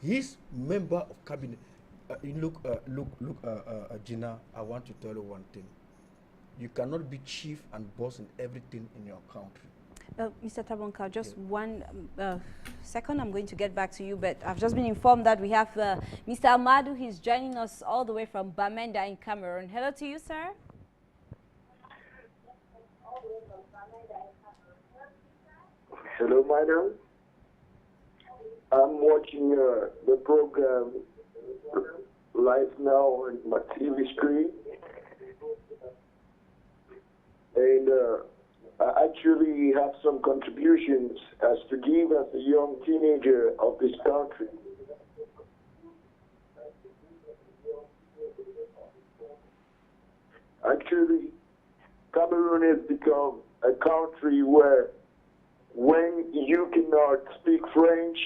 his member of cabinet. Gina, I want to tell you one thing. You cannot be chief and boss in everything in your country. Mr. Tabonkal, just one second, I'm going to get back to you, but I've just been informed that we have Mr. Amadou. He's joining us all the way from Bamenda in Cameroon. Hello to you, sir. Hello, madam. I'm watching the program live now on my TV screen. And I actually have some contributions as to give as a young teenager of this country. Actually, Cameroon has become a country where when you cannot speak French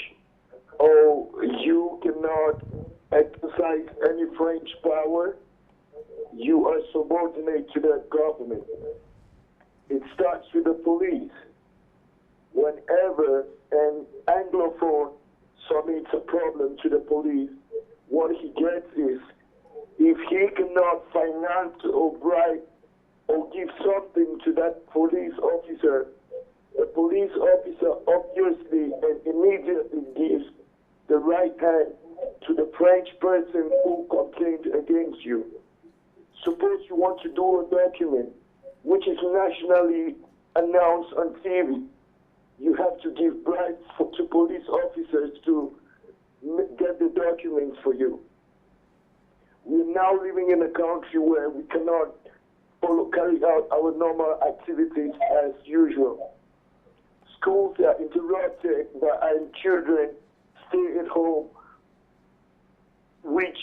or you cannot exercise any French power, you are subordinate to that government. It starts with the police. Whenever an Anglophone submits a problem to the police, what he gets is, if he cannot finance or bribe or give something to that police officer, the police officer obviously and immediately gives the right hand to the French person who complained against you. Suppose you want to do a document which is nationally announced on TV. You have to give bribes to police officers to get the documents for you. We're now living in a country where we cannot carry out our normal activities as usual. Schools are interrupted and children stay at home, which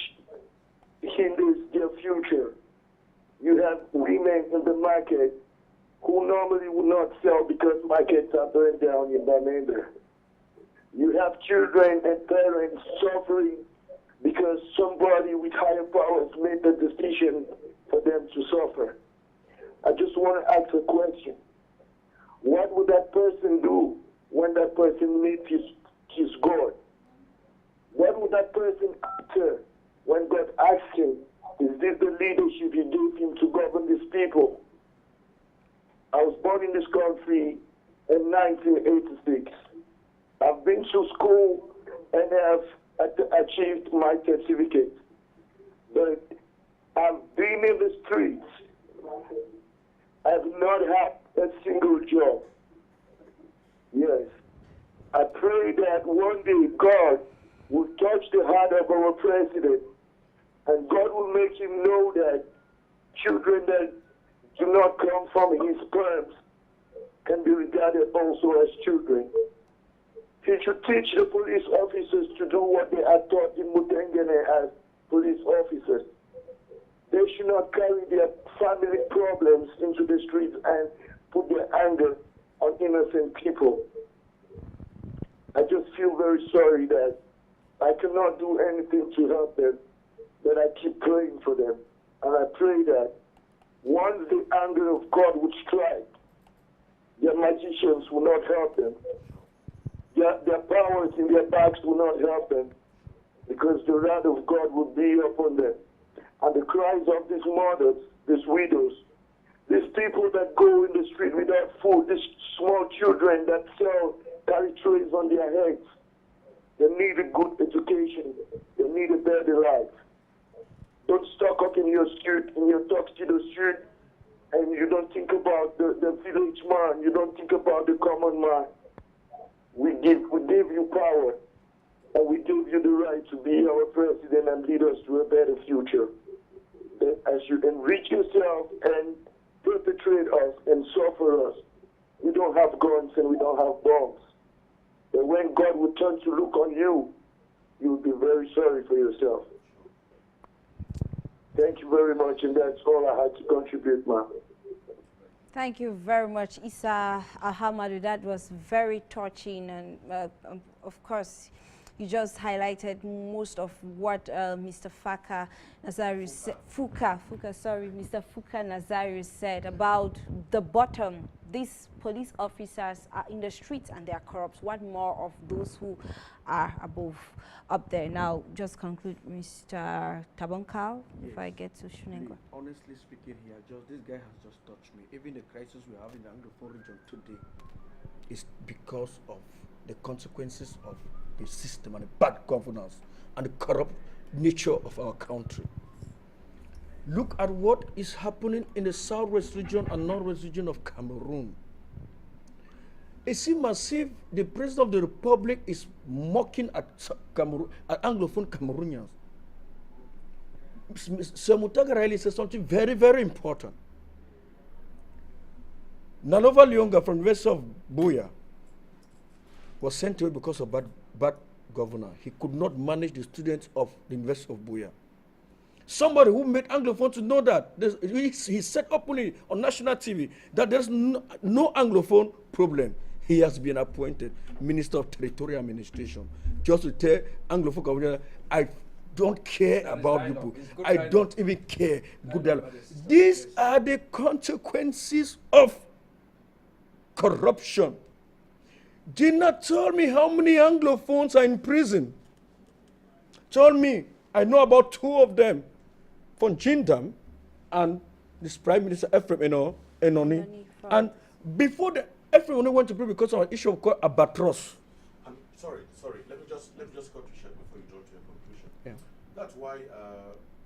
hinders their future. You have women in the market who normally would not sell because markets are burned down in Bamenda. You have children and parents suffering because somebody with higher powers made the decision for them to suffer. I just want to ask a question. What would that person do when that person meets his God? What would that person answer when God asks him, is this the leadership you gave him to govern these people? I was born in this country in 1986. I've been to school and have achieved my certificate. But I've been in the streets. I've not had a single job. Yes. I pray that one day God will touch the heart of our president, and God will make him know that children that do not come from his sperms can be regarded also as children. He should teach the police officers to do what they are taught in Mutengene as police officers. They should not carry their family problems into the streets and put their anger on innocent people. I just feel very sorry that I cannot do anything to help them, but I keep praying for them. And I pray that once the anger of God would strike, their magicians will not help them. Their powers in their backs will not help them, because the wrath of God will be upon them. And the cries of these mothers, these widows, these people that go in the street without food, these small children that carry trays on their heads, they need a good education. They need a better life. Don't stock up in your street, in your tuxedo street, and you don't think about the village man. You don't think about the common man. We give you power, and we give you the right to be our president and lead us to a better future. As you enrich yourself and perpetrate us and suffer us, we don't have guns and we don't have bombs. But when God will turn to look on you, you will be very sorry for yourself. Thank you very much, and that's all I had to contribute, ma'am. Thank you very much, Isa Ahamadu. That was very touching, and of course, you just highlighted most of what Mr. Mr. Fuka Nazario said about the bottom. These police officers are in the streets and they are corrupt. What more of those who are above, up there? Now, just conclude, Mr. Tabonkal, if I get to Shunengo. Honestly speaking here, this guy has just touched me. Even the crisis we have in the Anglophone region today is because of the consequences of the system and the bad governance and the corrupt nature of our country. Look at what is happening in the southwest region and northwest region of Cameroon. It seems as if the President of the Republic is mocking at Cameroon, at Anglophone Cameroonians. Sir Mutaga said something very, very important. Nalova Lyonga from the west of Buya was sent away because of bad governor. He could not manage the students of the University of Buya. Somebody who made Anglophone to know that he said openly on national TV that there's no Anglophone problem. He has been appointed Minister of Territorial Administration just to tell Anglophone community, I don't care about people. I don't even care. These are the consequences of corruption. Gina told me how many Anglophones are in prison. Told me, I know about 2 of them from Jindam and this Prime Minister Ephraim Enoni. And before Ephraim Enoni went to prison because of an issue of albatross. I'm sorry. Let me just cut you short before you draw to your conclusion. Yeah. That's why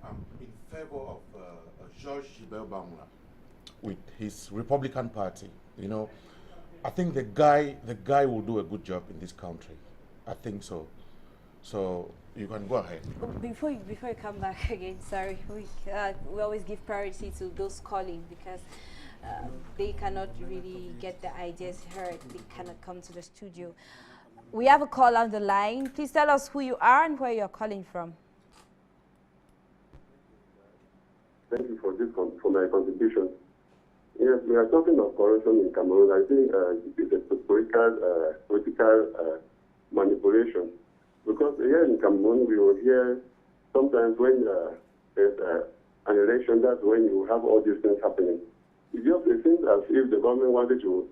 I'm in favor of George Gilbert Bamula with his Republican Party. You know, I think the guy will do a good job in this country. I think so. So you can go ahead. Before you come back again, sorry, we always give priority to those calling because they cannot really get the ideas heard. They cannot come to the studio. We have a call on the line. Please tell us who you are and where you're calling from. Thank you for my contribution. Yes, we are talking of corruption in Cameroon. I think it is a political manipulation. Because here in Cameroon, we will hear sometimes when there's an election, that's when you have all these things happening. It seems as if the government wanted to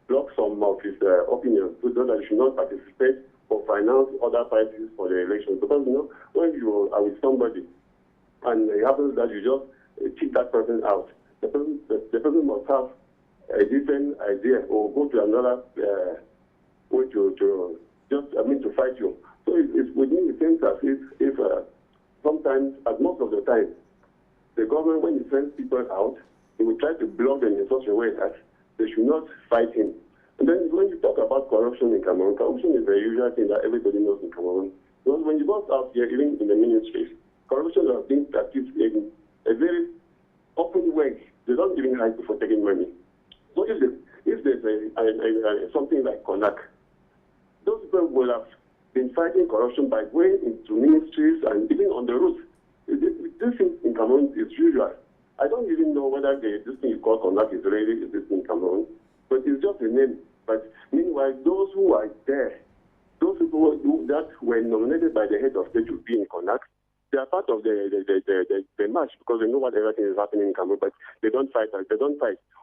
block some of his opinions so that he should not participate or finance other parties for the election. Because, when you are with somebody and it happens that you just kick that person out, the person must have a different idea or go to another way to fight you. So it's with me, it seems as if sometimes, as most of the time, the government, when it sends people out, they will try to block them in such a way that they should not fight him. And then when you talk about corruption in Cameroon, corruption is a usual thing that everybody knows in Cameroon. Because when you go out here, even in the ministries, corruption are things that keeps a very open way. They don't even hide before taking money. So if there's something like CONAC, those people will have been fighting corruption by going into ministries and even on the route. This thing in Cameroon is usual. I don't even know whether this thing you call CONAC is really existing in Cameroon, but it's just a name. But meanwhile, those who are there, those people that were nominated by the head of state to be in CONAC, they are part of the match because they know what everything is happening in Cameroon, but they don't fight.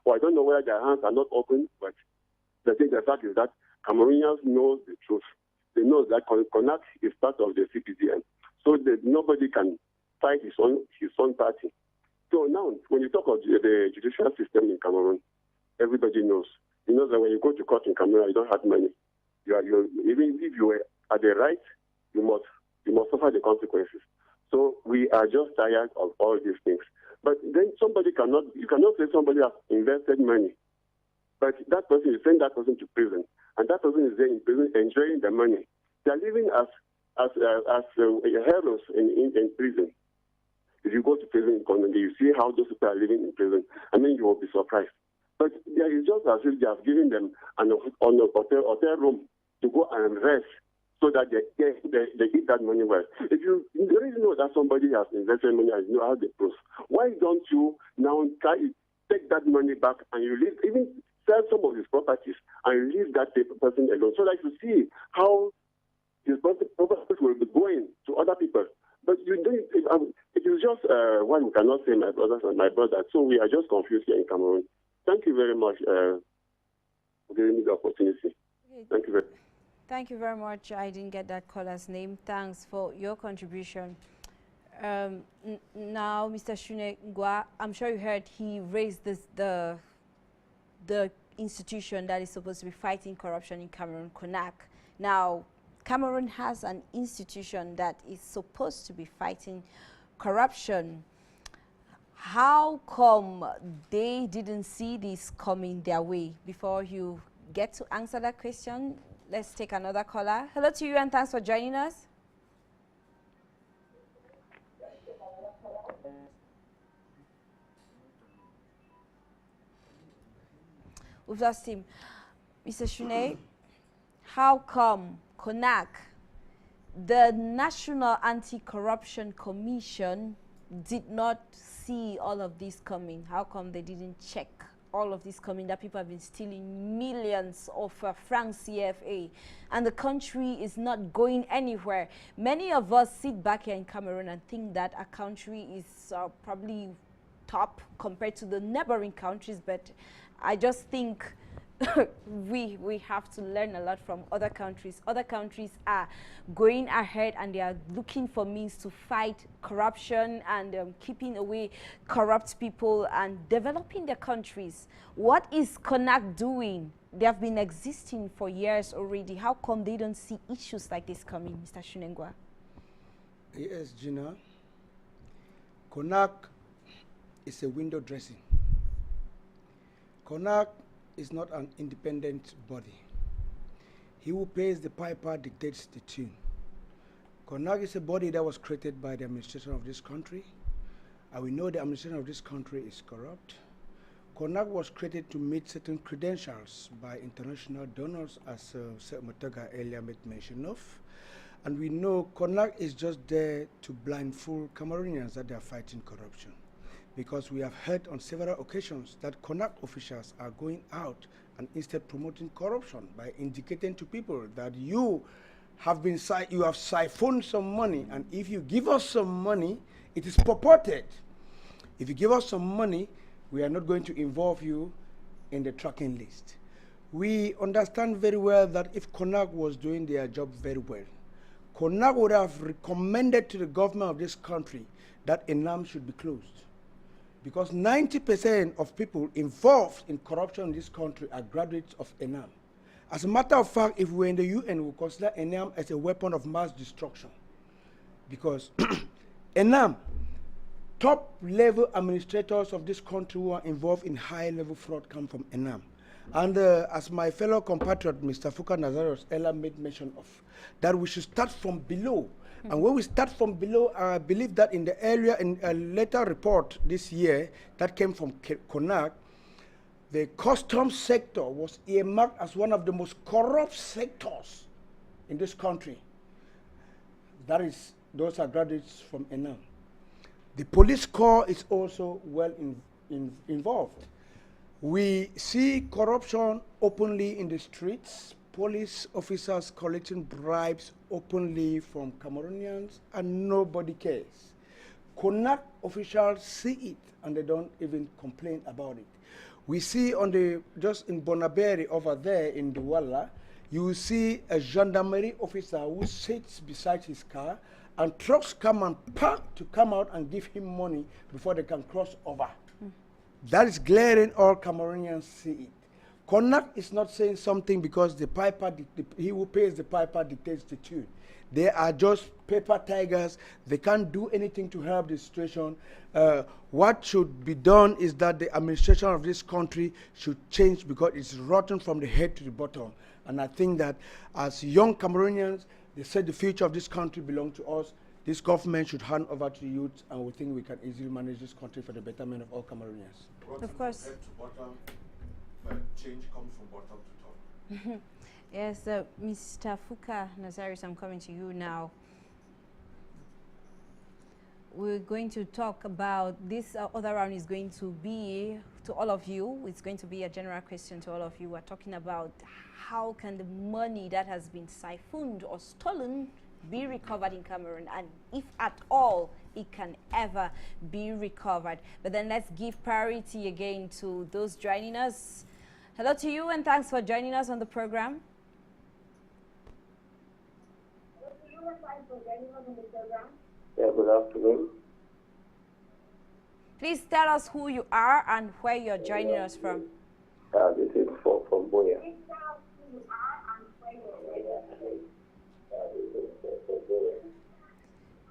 Or I don't know whether their hands are not open, but the fact is that Cameroonians know the truth. They know that CONAC is part of the CPDM, so that nobody can fight his own party. So now, when you talk of the judicial system in Cameroon, everybody knows. You know that when you go to court in Cameroon, you don't have money. Even if you are at the right, you must suffer the consequences. So we are just tired of all these things. But then you cannot say somebody has invested money, but that person, you send that person to prison, and that person is there in prison enjoying the money. They are living as heroes in prison. If you go to prison in Congo, you see how those people are living in prison. I mean, you will be surprised. But it's just as if they have given them an hotel room to go and rest so that they eat that money well. If you really know that somebody has invested money and you know how they prove, why don't you now take that money back and you leave, even sell some of his properties and leave that person alone so that you see how his properties will be going to other people. But it is just one we cannot say my brothers and my brothers. So we are just confused here in Cameroon. Thank you very much for giving me the opportunity. Okay. Thank you very much. Thank you very much. I didn't get that caller's name. Thanks for your contribution. Now, Mr. Shunegwa, I'm sure you heard he raised the institution that is supposed to be fighting corruption in Cameroon, CONAC. Now, Cameroon has an institution that is supposed to be fighting corruption. How come they didn't see this coming their way? Before you get to answer that question, let's take another caller. Hello to you and thanks for joining us. We've lost him. Mr. Shune, how come CONAC, the National Anti-Corruption Commission, did not see all of this coming? How come they didn't check all of this coming, that people have been stealing millions of francs CFA and the country is not going anywhere? Many of us sit back here in Cameroon and think that our country is probably top compared to the neighboring countries, but I just think we have to learn a lot from other countries. Other countries are going ahead and they are looking for means to fight corruption and keeping away corrupt people and developing their countries. What is CONAC doing? They have been existing for years already. How come they don't see issues like this coming, Mr. Shunengwa? Yes, Gina. CONAC is a window dressing. CONAC is not an independent body. He who pays the piper dictates the tune. CONAC is a body that was created by the administration of this country, and we know the administration of this country is corrupt. CONAC was created to meet certain credentials by international donors, as Motega earlier made mention of, and we know CONAC is just there to blindfold Cameroonians that they are fighting corruption. Because we have heard on several occasions that CONAC officials are going out and instead promoting corruption by indicating to people that you you have siphoned some money, and if you give us some money, it is purported. If you give us some money, we are not going to involve you in the tracking list. We understand very well that if CONAC was doing their job very well, CONAC would have recommended to the government of this country that ENAM should be closed. Because 90% of people involved in corruption in this country are graduates of ENAM. As a matter of fact, if we're in the UN, we consider ENAM as a weapon of mass destruction. Because ENAM, top-level administrators of this country who are involved in high-level fraud come from ENAM. And as my fellow compatriot, Mr. Fuka Nazarius Ella made mention of, that we should start from below. And when we start from below, I believe that in a later report this year that came from CONAC, the customs sector was earmarked as one of the most corrupt sectors in this country. Those are graduates from ENAM. The police corps is also well involved. We see corruption openly in the streets, police officers collecting bribes openly from Cameroonians, and nobody cares. CONAC officials see it, and they don't even complain about it. We see just in Bonaberi over there in Douala, you will see a gendarmerie officer who sits beside his car, and trucks come and park to come out and give him money before they can cross over. That is glaring, all Cameroonians see it. CONAC is not saying something because he who pays the piper dictates the tune. They are just paper tigers. They can't do anything to help the situation. What should be done is that the administration of this country should change because it's rotten from the head to the bottom. And I think that as young Cameroonians, they said the future of this country belongs to us. This government should hand over to the youth, and we think we can easily manage this country for the betterment of all Cameroonians. Of course. Head to bottom, but change comes from bottom to top. Yes, Mr. Fuka Nazarius, I'm coming to you now. We're going to talk about this other round is going to be to all of you. It's going to be a general question to all of you. We're talking about how can the money that has been siphoned or stolen be recovered in Cameroon, and if at all it can ever be recovered. But then let's give priority again to those joining us. Hello to you, and thanks for joining us on the program. Yeah, good afternoon. Please tell us who you are and where you're joining us from. This is from Boya.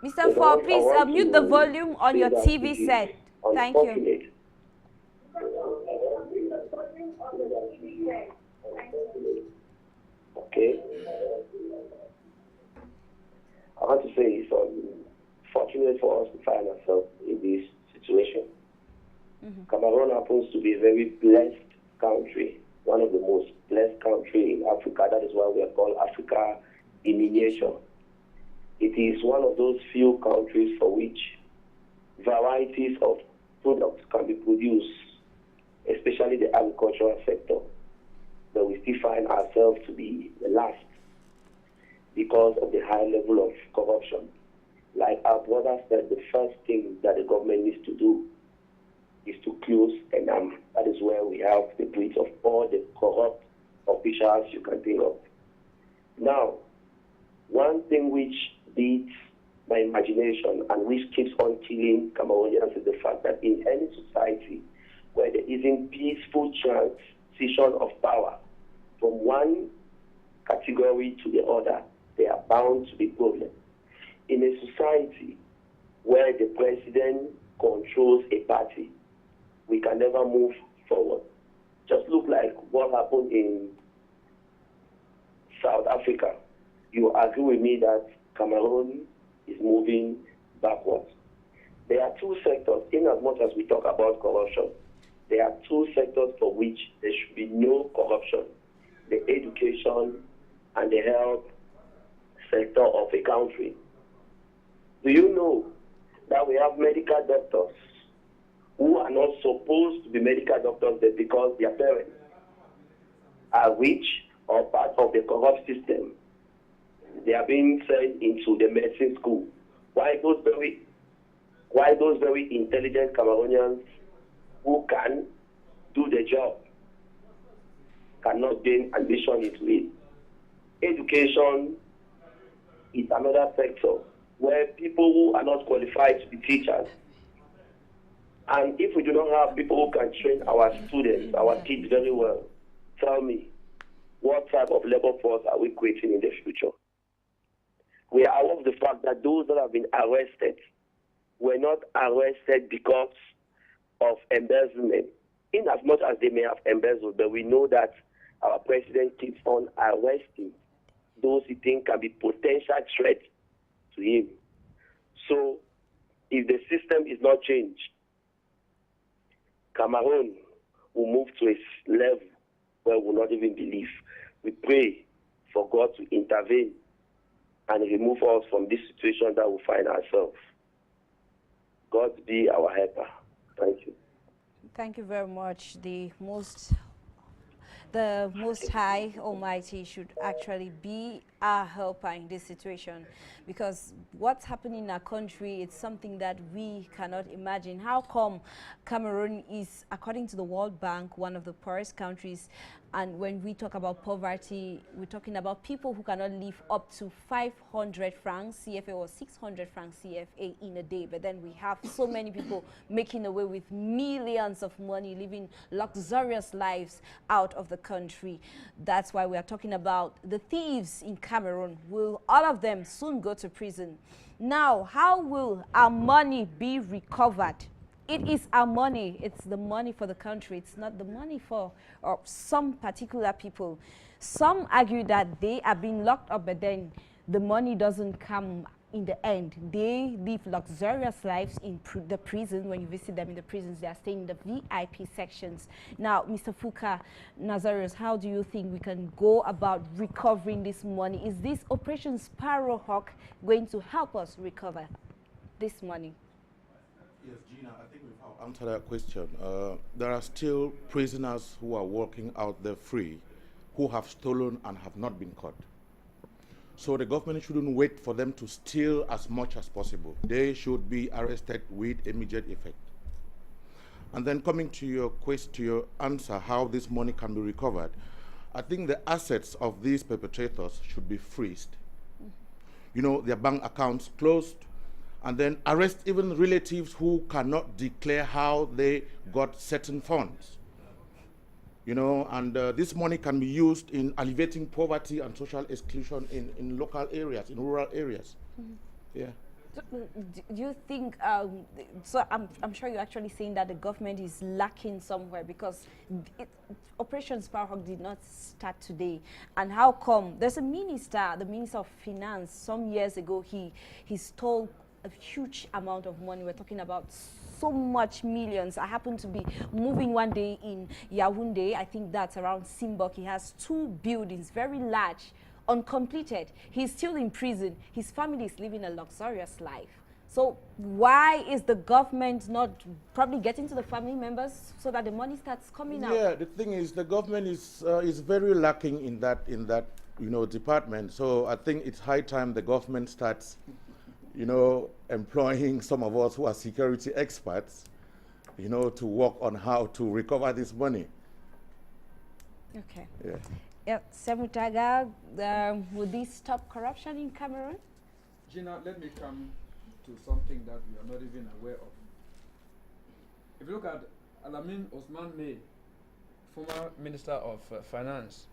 Mr. Fall, please mute the volume on your TV set. Thank you. Okay. I want to say it's fortunate for us to find ourselves in this situation. Cameroon happens to be a very blessed country, one of the most blessed countries in Africa. That is why we are called Africa in miniature. It is one of those few countries for which varieties of products can be produced, especially the agricultural sector. But we still find ourselves to be the last because of the high level of corruption. Like our brother said, the first thing that the government needs to do is to close ENAM. That is where we have the breeds of all the corrupt officials you can think of. Now, one thing which beats my imagination and which keeps on killing Cameroonians is the fact that in any society where there isn't peaceful transition of power from one category to the other, there are bound to be problems. In a society where the president controls a party, we can never move forward. Just look like what happened in South Africa. You agree with me that Cameroon is moving backwards. There are two sectors, in as much as we talk about corruption, there are two sectors for which there should be no corruption: the education and the health sector of a country. Do you know that we have medical doctors who are not supposed to be medical doctors, but because their parents are rich or part of the corrupt system, they are being sent into the medicine school. Why those very intelligent Cameroonians who can do the job cannot gain admission into it? Education is another sector where people who are not qualified to be teachers. And if we do not have people who can train our students, our kids very well, tell me, what type of labor force are we creating in the future? We are aware of the fact that those that have been arrested were not arrested because of embezzlement, in as much as they may have embezzled, but we know that our president keeps on arresting those he thinks can be potential threats to him. So, if the system is not changed, Cameroon will move to a level where we will not even believe. We pray for God to intervene and remove us from this situation that we find ourselves. God be our helper. Thank you. Thank you very much. The Most High Almighty should actually be our helper in this situation, because what's happening in our country, it's something that we cannot imagine. How come Cameroon is, according to the World Bank, one of the poorest countries? And when we talk about poverty, we're talking about people who cannot live up to 500 francs CFA or 600 francs CFA in a day. But then we have so many people making away with millions of money, living luxurious lives out of the country. That's why we are talking about the thieves in Cameroon. Will all of them soon go to prison? Now, how will our money be recovered? It is our money. It's the money for the country. It's not the money for some particular people. Some argue that they are being locked up, but then the money doesn't come in the end. They live luxurious lives in the prison. When you visit them in the prisons, they are staying in the VIP sections. Now, Mr. Fuka Nazarius, how do you think we can go about recovering this money? Is this Operation Sparrowhawk going to help us recover this money? Yes, Gina, I think we've answered that question. There are still prisoners who are walking out there free, who have stolen and have not been caught. So the government shouldn't wait for them to steal as much as possible. They should be arrested with immediate effect. And then coming to your answer, how this money can be recovered, I think the assets of these perpetrators should be freezed. You know, their bank accounts closed, and then arrest even relatives who cannot declare how they got certain funds. You know, and this money can be used in alleviating poverty and social exclusion in local areas, in rural areas. Mm-hmm. Yeah. Do you think, so I'm sure you're actually saying that the government is lacking somewhere, because Operation Sparrowhawk did not start today. And how come? There's a minister, the Minister of Finance, some years ago, he stole a huge amount of money. We're talking about so much millions. I happen to be moving one day in Yaoundé. I think that's around Simbok. He has 2 buildings, very large, uncompleted. He's still in prison. His family is living a luxurious life. So why is the government not probably getting to the family members so that the money starts coming out? Yeah, the thing is, the government is very lacking in that department. So I think it's high time the government starts employing some of us who are security experts, to work on how to recover this money. Okay. Yeah. Yeah, Semutaga, would this stop corruption in Cameroon? Gina, let me come to something that we are not even aware of. If you look at Alamin Osman May, former Minister of Finance,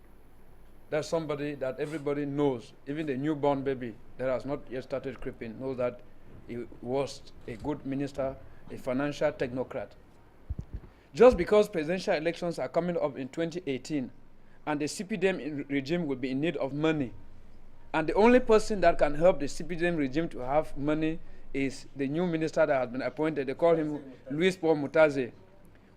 that's somebody that everybody knows, even the newborn baby that has not yet started creeping, knows that he was a good minister, a financial technocrat. Just because presidential elections are coming up in 2018 and the CPDM regime will be in need of money, and the only person that can help the CPDM regime to have money is the new minister that has been appointed. They call him Louis Paul Mutaze,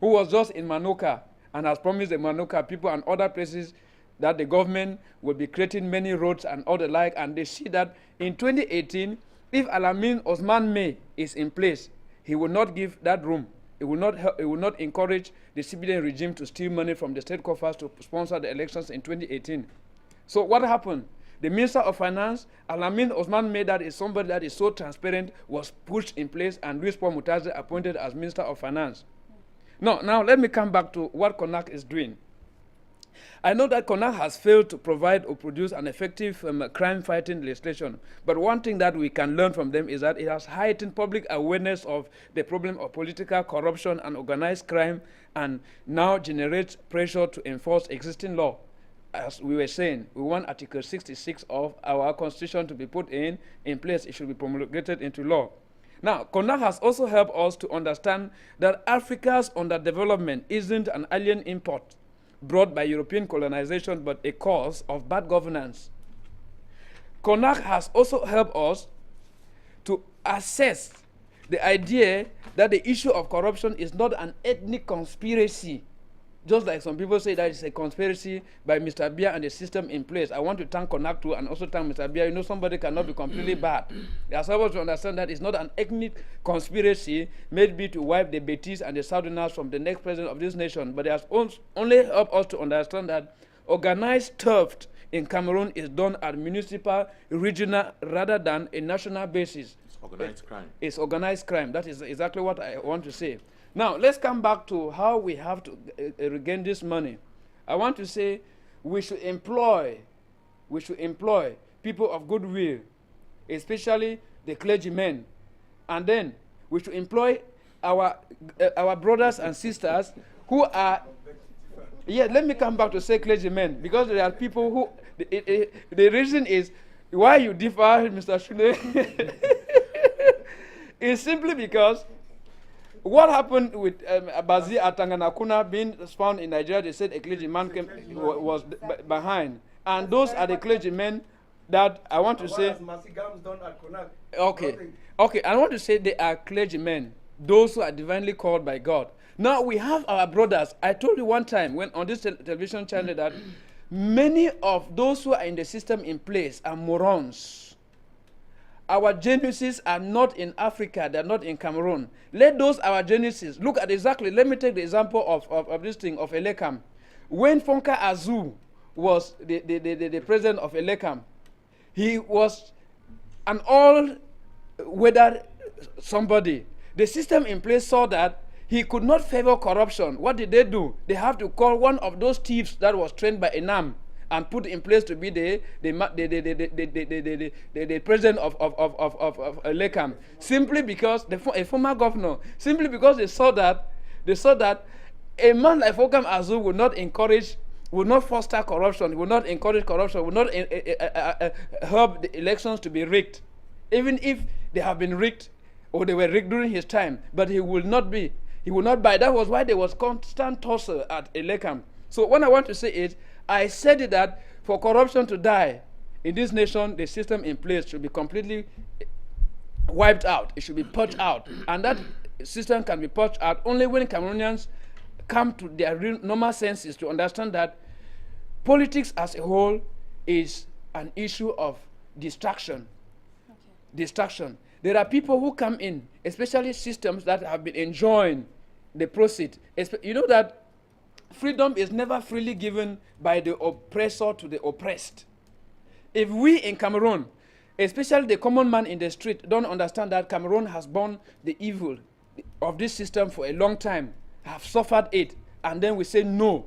who was just in Manuka and has promised the Manuka people and other places that the government will be creating many roads and all the like, and they see that in 2018, if Alamin Osman May is in place, he will not give that room. It will not encourage the CBN regime to steal money from the state coffers to sponsor the elections in 2018. So what happened? The Minister of Finance, Alamin Osman Medad, is somebody that is so transparent, was pushed in place, and Luis Paul Mutaze appointed as Minister of Finance. Now let me come back to what CONAC is doing. I know that CONAC has failed to provide or produce an effective crime-fighting legislation, but one thing that we can learn from them is that it has heightened public awareness of the problem of political corruption and organized crime, and now generates pressure to enforce existing law. As we were saying, we want Article 66 of our Constitution to be put in place. It should be promulgated into law. Now, CONAC has also helped us to understand that Africa's underdevelopment isn't an alien import brought by European colonization, but a cause of bad governance. CONAC has also helped us to assess the idea that the issue of corruption is not an ethnic conspiracy, just like some people say that it's a conspiracy by Mr. Bia and the system in place. I want to thank CONAC too, and also thank Mr. Bia. You know, somebody cannot be completely bad. They are supposed to understand that it's not an ethnic conspiracy made be to wipe the Betis and the Southerners from the next president of this nation, but it has only helped us to understand that organized theft in Cameroon is done at municipal, regional, rather than a national basis. It's organized crime. It's organized crime. That is exactly what I want to say. Now, let's come back to how we have to regain this money. I want to say we should employ people of goodwill, especially the clergymen. And then we should employ our brothers and sisters who are, let me come back to say clergymen, because there are people who, the reason is why you differ, Mr. Shule, is simply because what happened with Abazi Atanganakuna being found in Nigeria, they said a clergyman was behind. And those are the clergymen that I want to say. Okay, I want to say they are clergymen, those who are divinely called by God. Now we have our brothers. I told you one time when on this television channel that many of those who are in the system in place are morons. Our geniuses are not in Africa, they're not in Cameroon. Let those our geniuses look at exactly, let me take the example of this thing, of Elekam. When Fonka Azu was the president of Elekam, he was an all-weather somebody. The system in place saw that he could not favor corruption. What did they do? They have to call one of those thieves that was trained by Enam and put in place to be the president of Lekam, simply because a former governor, simply because they saw that a man like Fokam Azu would not encourage, would not foster corruption, would not encourage corruption, would not help the elections to be rigged, even if they have been rigged or they were rigged during his time. But he will not be. He will not buy. That was why there was constant tussle at Elekam. So what I want to say is, I said it that for corruption to die in this nation, the system in place should be completely wiped out. It should be purged out. And that system can be purged out only when Cameroonians come to their real normal senses to understand that politics as a whole is an issue of distraction. Okay. Distraction. There are people who come in, especially systems that have been enjoying the proceed. You know that freedom is never freely given by the oppressor to the oppressed. If we in Cameroon, especially the common man in the street, don't understand that Cameroon has borne the evil of this system for a long time, have suffered it, and then we say no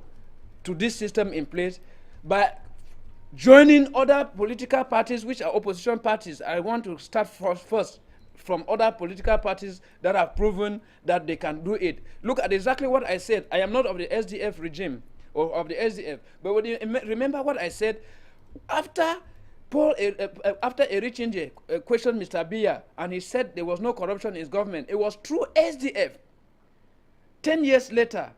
to this system in place by joining other political parties which are opposition parties. I want to start first from other political parties that have proven that they can do it. Look at exactly what I said. I am not of the SDF regime or of the SDF, but when you remember what I said, after Erichinje questioned Mr. Biya and he said there was no corruption in his government, it was through SDF 10 years later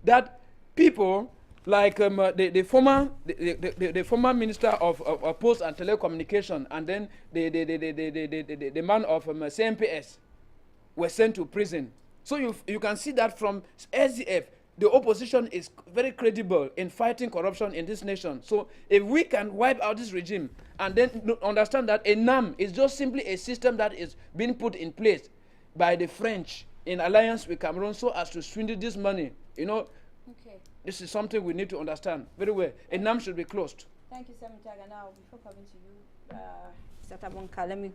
that people like the former minister of Post and Telecommunication, and then the man of CMPS were sent to prison. So you can see that from SDF, the opposition is very credible in fighting corruption in this nation. So if we can wipe out this regime and then understand that a NAM is just simply a system that is being put in place by the French in alliance with Cameroon so as to swindle this money, you know. Okay. This is something we need to understand very well. A NAM should be closed. Thank you, Sam Jaga. Now, before coming to you, Mr. Tabonka, let me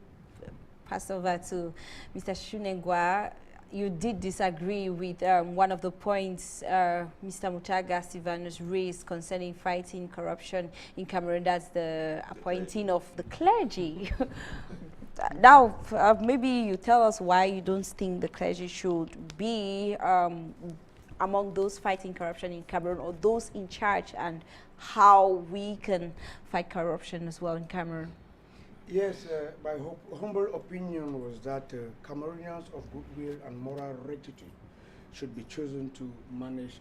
pass over to Mr. Shunengwa. You did disagree with one of the points Mr. Mutaga Sivanus raised concerning fighting corruption in Cameroon. That's the appointing of the clergy. Now, maybe you tell us why you don't think the clergy should be among those fighting corruption in Cameroon, or those in charge, and how we can fight corruption as well in Cameroon. Yes, my humble opinion was that Cameroonians of goodwill and moral rectitude should be chosen to manage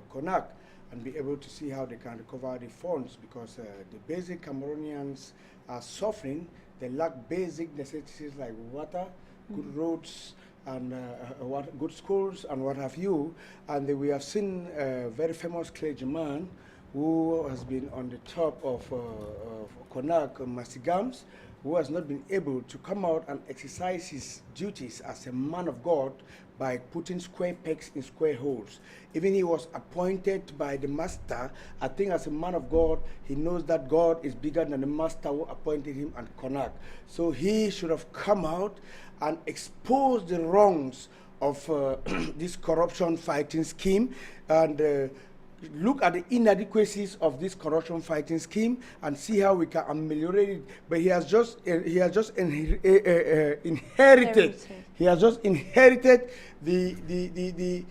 CONAC and be able to see how they can recover the funds, because the basic Cameroonians are suffering. They lack basic necessities like water, good roads, and good schools, and what have you. And we have seen a very famous clergyman who has been on the top of CONAC, Masigams, who has not been able to come out and exercise his duties as a man of God by putting square pegs in square holes. Even he was appointed by the master. I think as a man of God, he knows that God is bigger than the master who appointed him at CONAC. So he should have come out and exposed the wrongs of this corruption fighting scheme, and look at the inadequacies of this corruption fighting scheme and see how we can ameliorate it. But he has just inherited the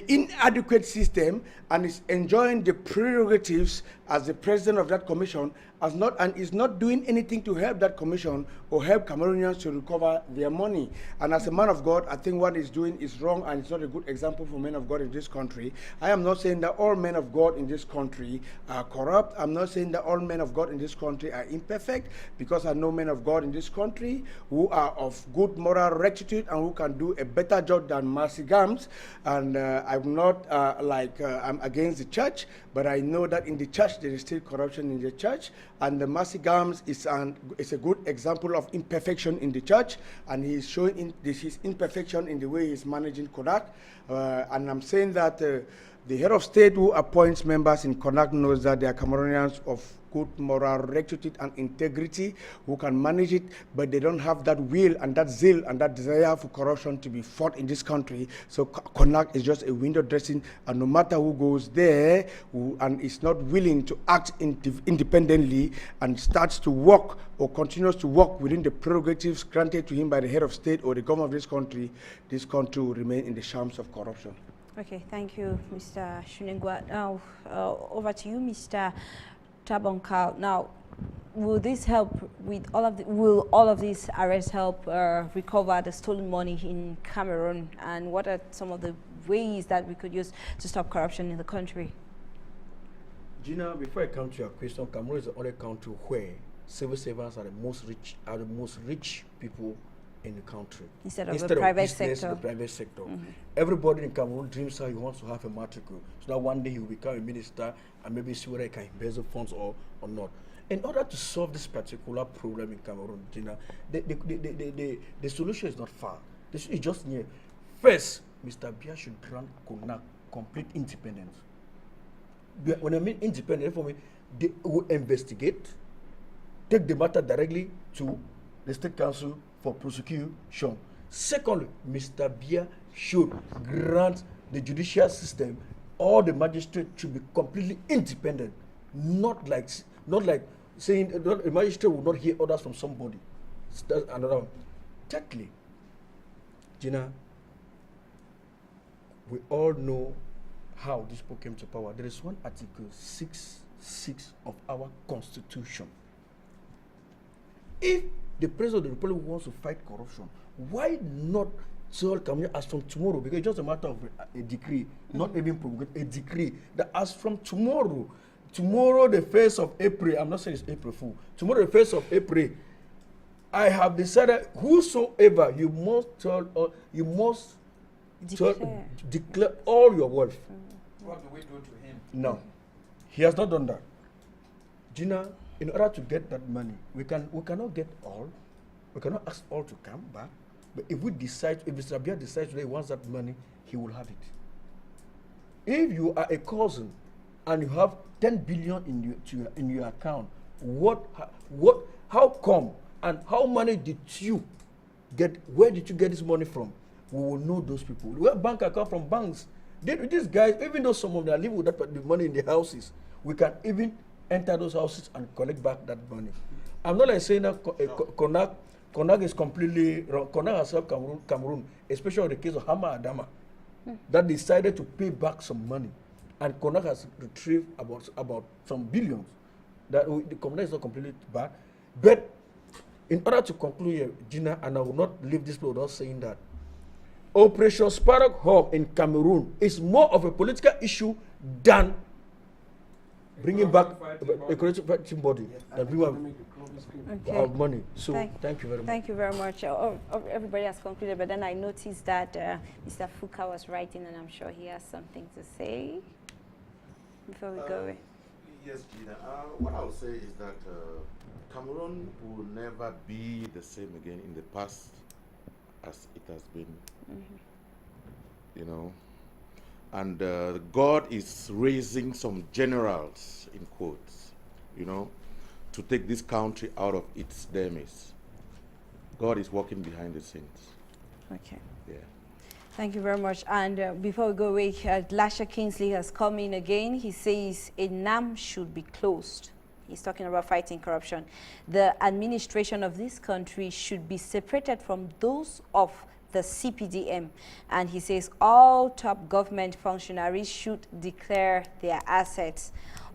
inadequate system, and is enjoying the prerogatives as the president of that commission, and is not doing anything to help that commission or help Cameroonians to recover their money. And as a man of God, I think what he's doing is wrong, and it's not a good example for men of God in this country. I am not saying that all men of God in this country are corrupt. I'm not saying that all men of God in this country are imperfect, because I know men of God in this country who are of good moral rectitude and who can do a better job than Mercy Gams. And I'm not I'm against the church, but I know that in the church there is still corruption in the church, and the Mercy Gams is a good example of imperfection in the church, and he is showing his imperfection in the way he is managing CONAC. And I'm saying that the head of state who appoints members in CONAC knows that they are Cameroonians of good moral rectitude and integrity who can manage it, but they don't have that will and that zeal and that desire for corruption to be fought in this country. So CONAC is just a window dressing, and no matter who goes there and is not willing to act independently and starts to work or continues to work within the prerogatives granted to him by the head of state or the government of this country will remain in the shams of corruption. Okay, thank you, Mr. Shunengwa. Now, over to you, Mr. Tabonka. Now, will this help with will all of these arrests help recover the stolen money in Cameroon? And what are some of the ways that we could use to stop corruption in the country? Gina, before I come to your question, Cameroon is the only country where civil servants are the most rich people in the country. Instead of the private sector. The private sector. Everybody in Cameroon dreams how he wants to have a matricle, so that one day he will become a minister and maybe see whether he can embezzle funds or not. In order to solve this particular problem in Cameroon, Gina, the solution is not far. This is just near. First, Mr. Biya should grant CONAC complete independence. When I mean independent, for me, they will investigate, take the matter directly to the State Council for prosecution. Secondly, Mr. Biya should grant the judicial system, all the magistrates should be completely independent, not like saying a magistrate will not hear orders from somebody. That's another one. Thirdly, Gina, we all know how this people came to power. There is one article 6 of our constitution. If the president of the republic wants to fight corruption, why not tell Cameroon as from tomorrow? Because it's just a matter of a decree, not even promulgate a decree that as from tomorrow, the 1st of April, I'm not saying it's April Fool, tomorrow the 1st of April, I have decided whosoever you must tell, or you must declare all your wealth. What do we do to him? No, he has not done that. Gina, in order to get that money, we cannot get all. We cannot ask all to come back. But if Mr. Biya decides today he wants that money, he will have it. If you are a cousin and you have 10 billion in your account, how come, and how money did you get? Where did you get this money from? We will know those people. We have bank account from banks. These guys, even though some of them live with the money in the houses, we can even enter those houses and collect back that money. I'm not like saying that Konak is completely wrong. Konak has helped Cameroon, especially in the case of Hama Adama, that decided to pay back some money, and Konak has retrieved about some billions. That the Konak is not completely bad, but in order to conclude here, Gina, and I will not leave this place without saying that Operation Sparrowhawk in Cameroon is more of a political issue than bringing back a corrective fighting body that bring back money. So thank you very much. Thank you very much. Everybody has concluded, but then I noticed that Mr. Fuka was writing, and I'm sure he has something to say before we go away. Yes, Gina. What I would say is that Cameroon will never be the same again in the past as it has been. You know, and God is raising some generals, in quotes, you know, to take this country out of its demise. God is working behind the scenes. Okay. Yeah. Thank you very much. And before we go away, Lasha Kingsley has come in again. He says a NAM should be closed. He's talking about fighting corruption. The administration of this country should be separated from those of the CPDM. And he says all top government functionaries should declare their assets.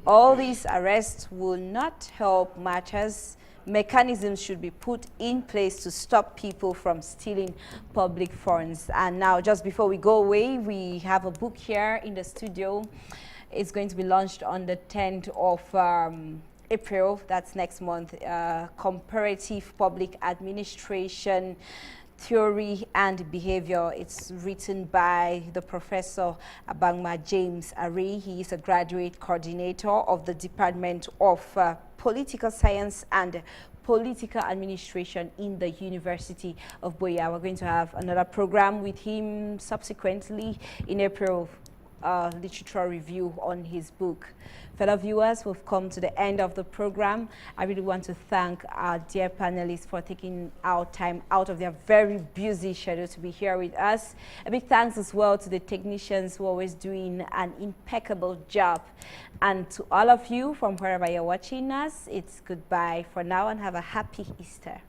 All these arrests will not help matters. Mechanisms should be put in place to stop people from stealing public funds. And now, just before we go away, we have a book here in the studio. It's going to be launched on the 10th of April, that's next month. Comparative Public Administration Theory and Behavior. It's written by the Professor Abangma James Ari. He is a graduate coordinator of the Department of Political Science and Political Administration in the University of Boya. We're going to have another program with him subsequently in April, literature review on his book. Fellow viewers, we've come to the end of the program. I really want to thank our dear panelists for taking our time out of their very busy schedule to be here with us. A big thanks as well to the technicians who are always doing an impeccable job. And to all of you from wherever you're watching us, it's goodbye for now and have a happy Easter.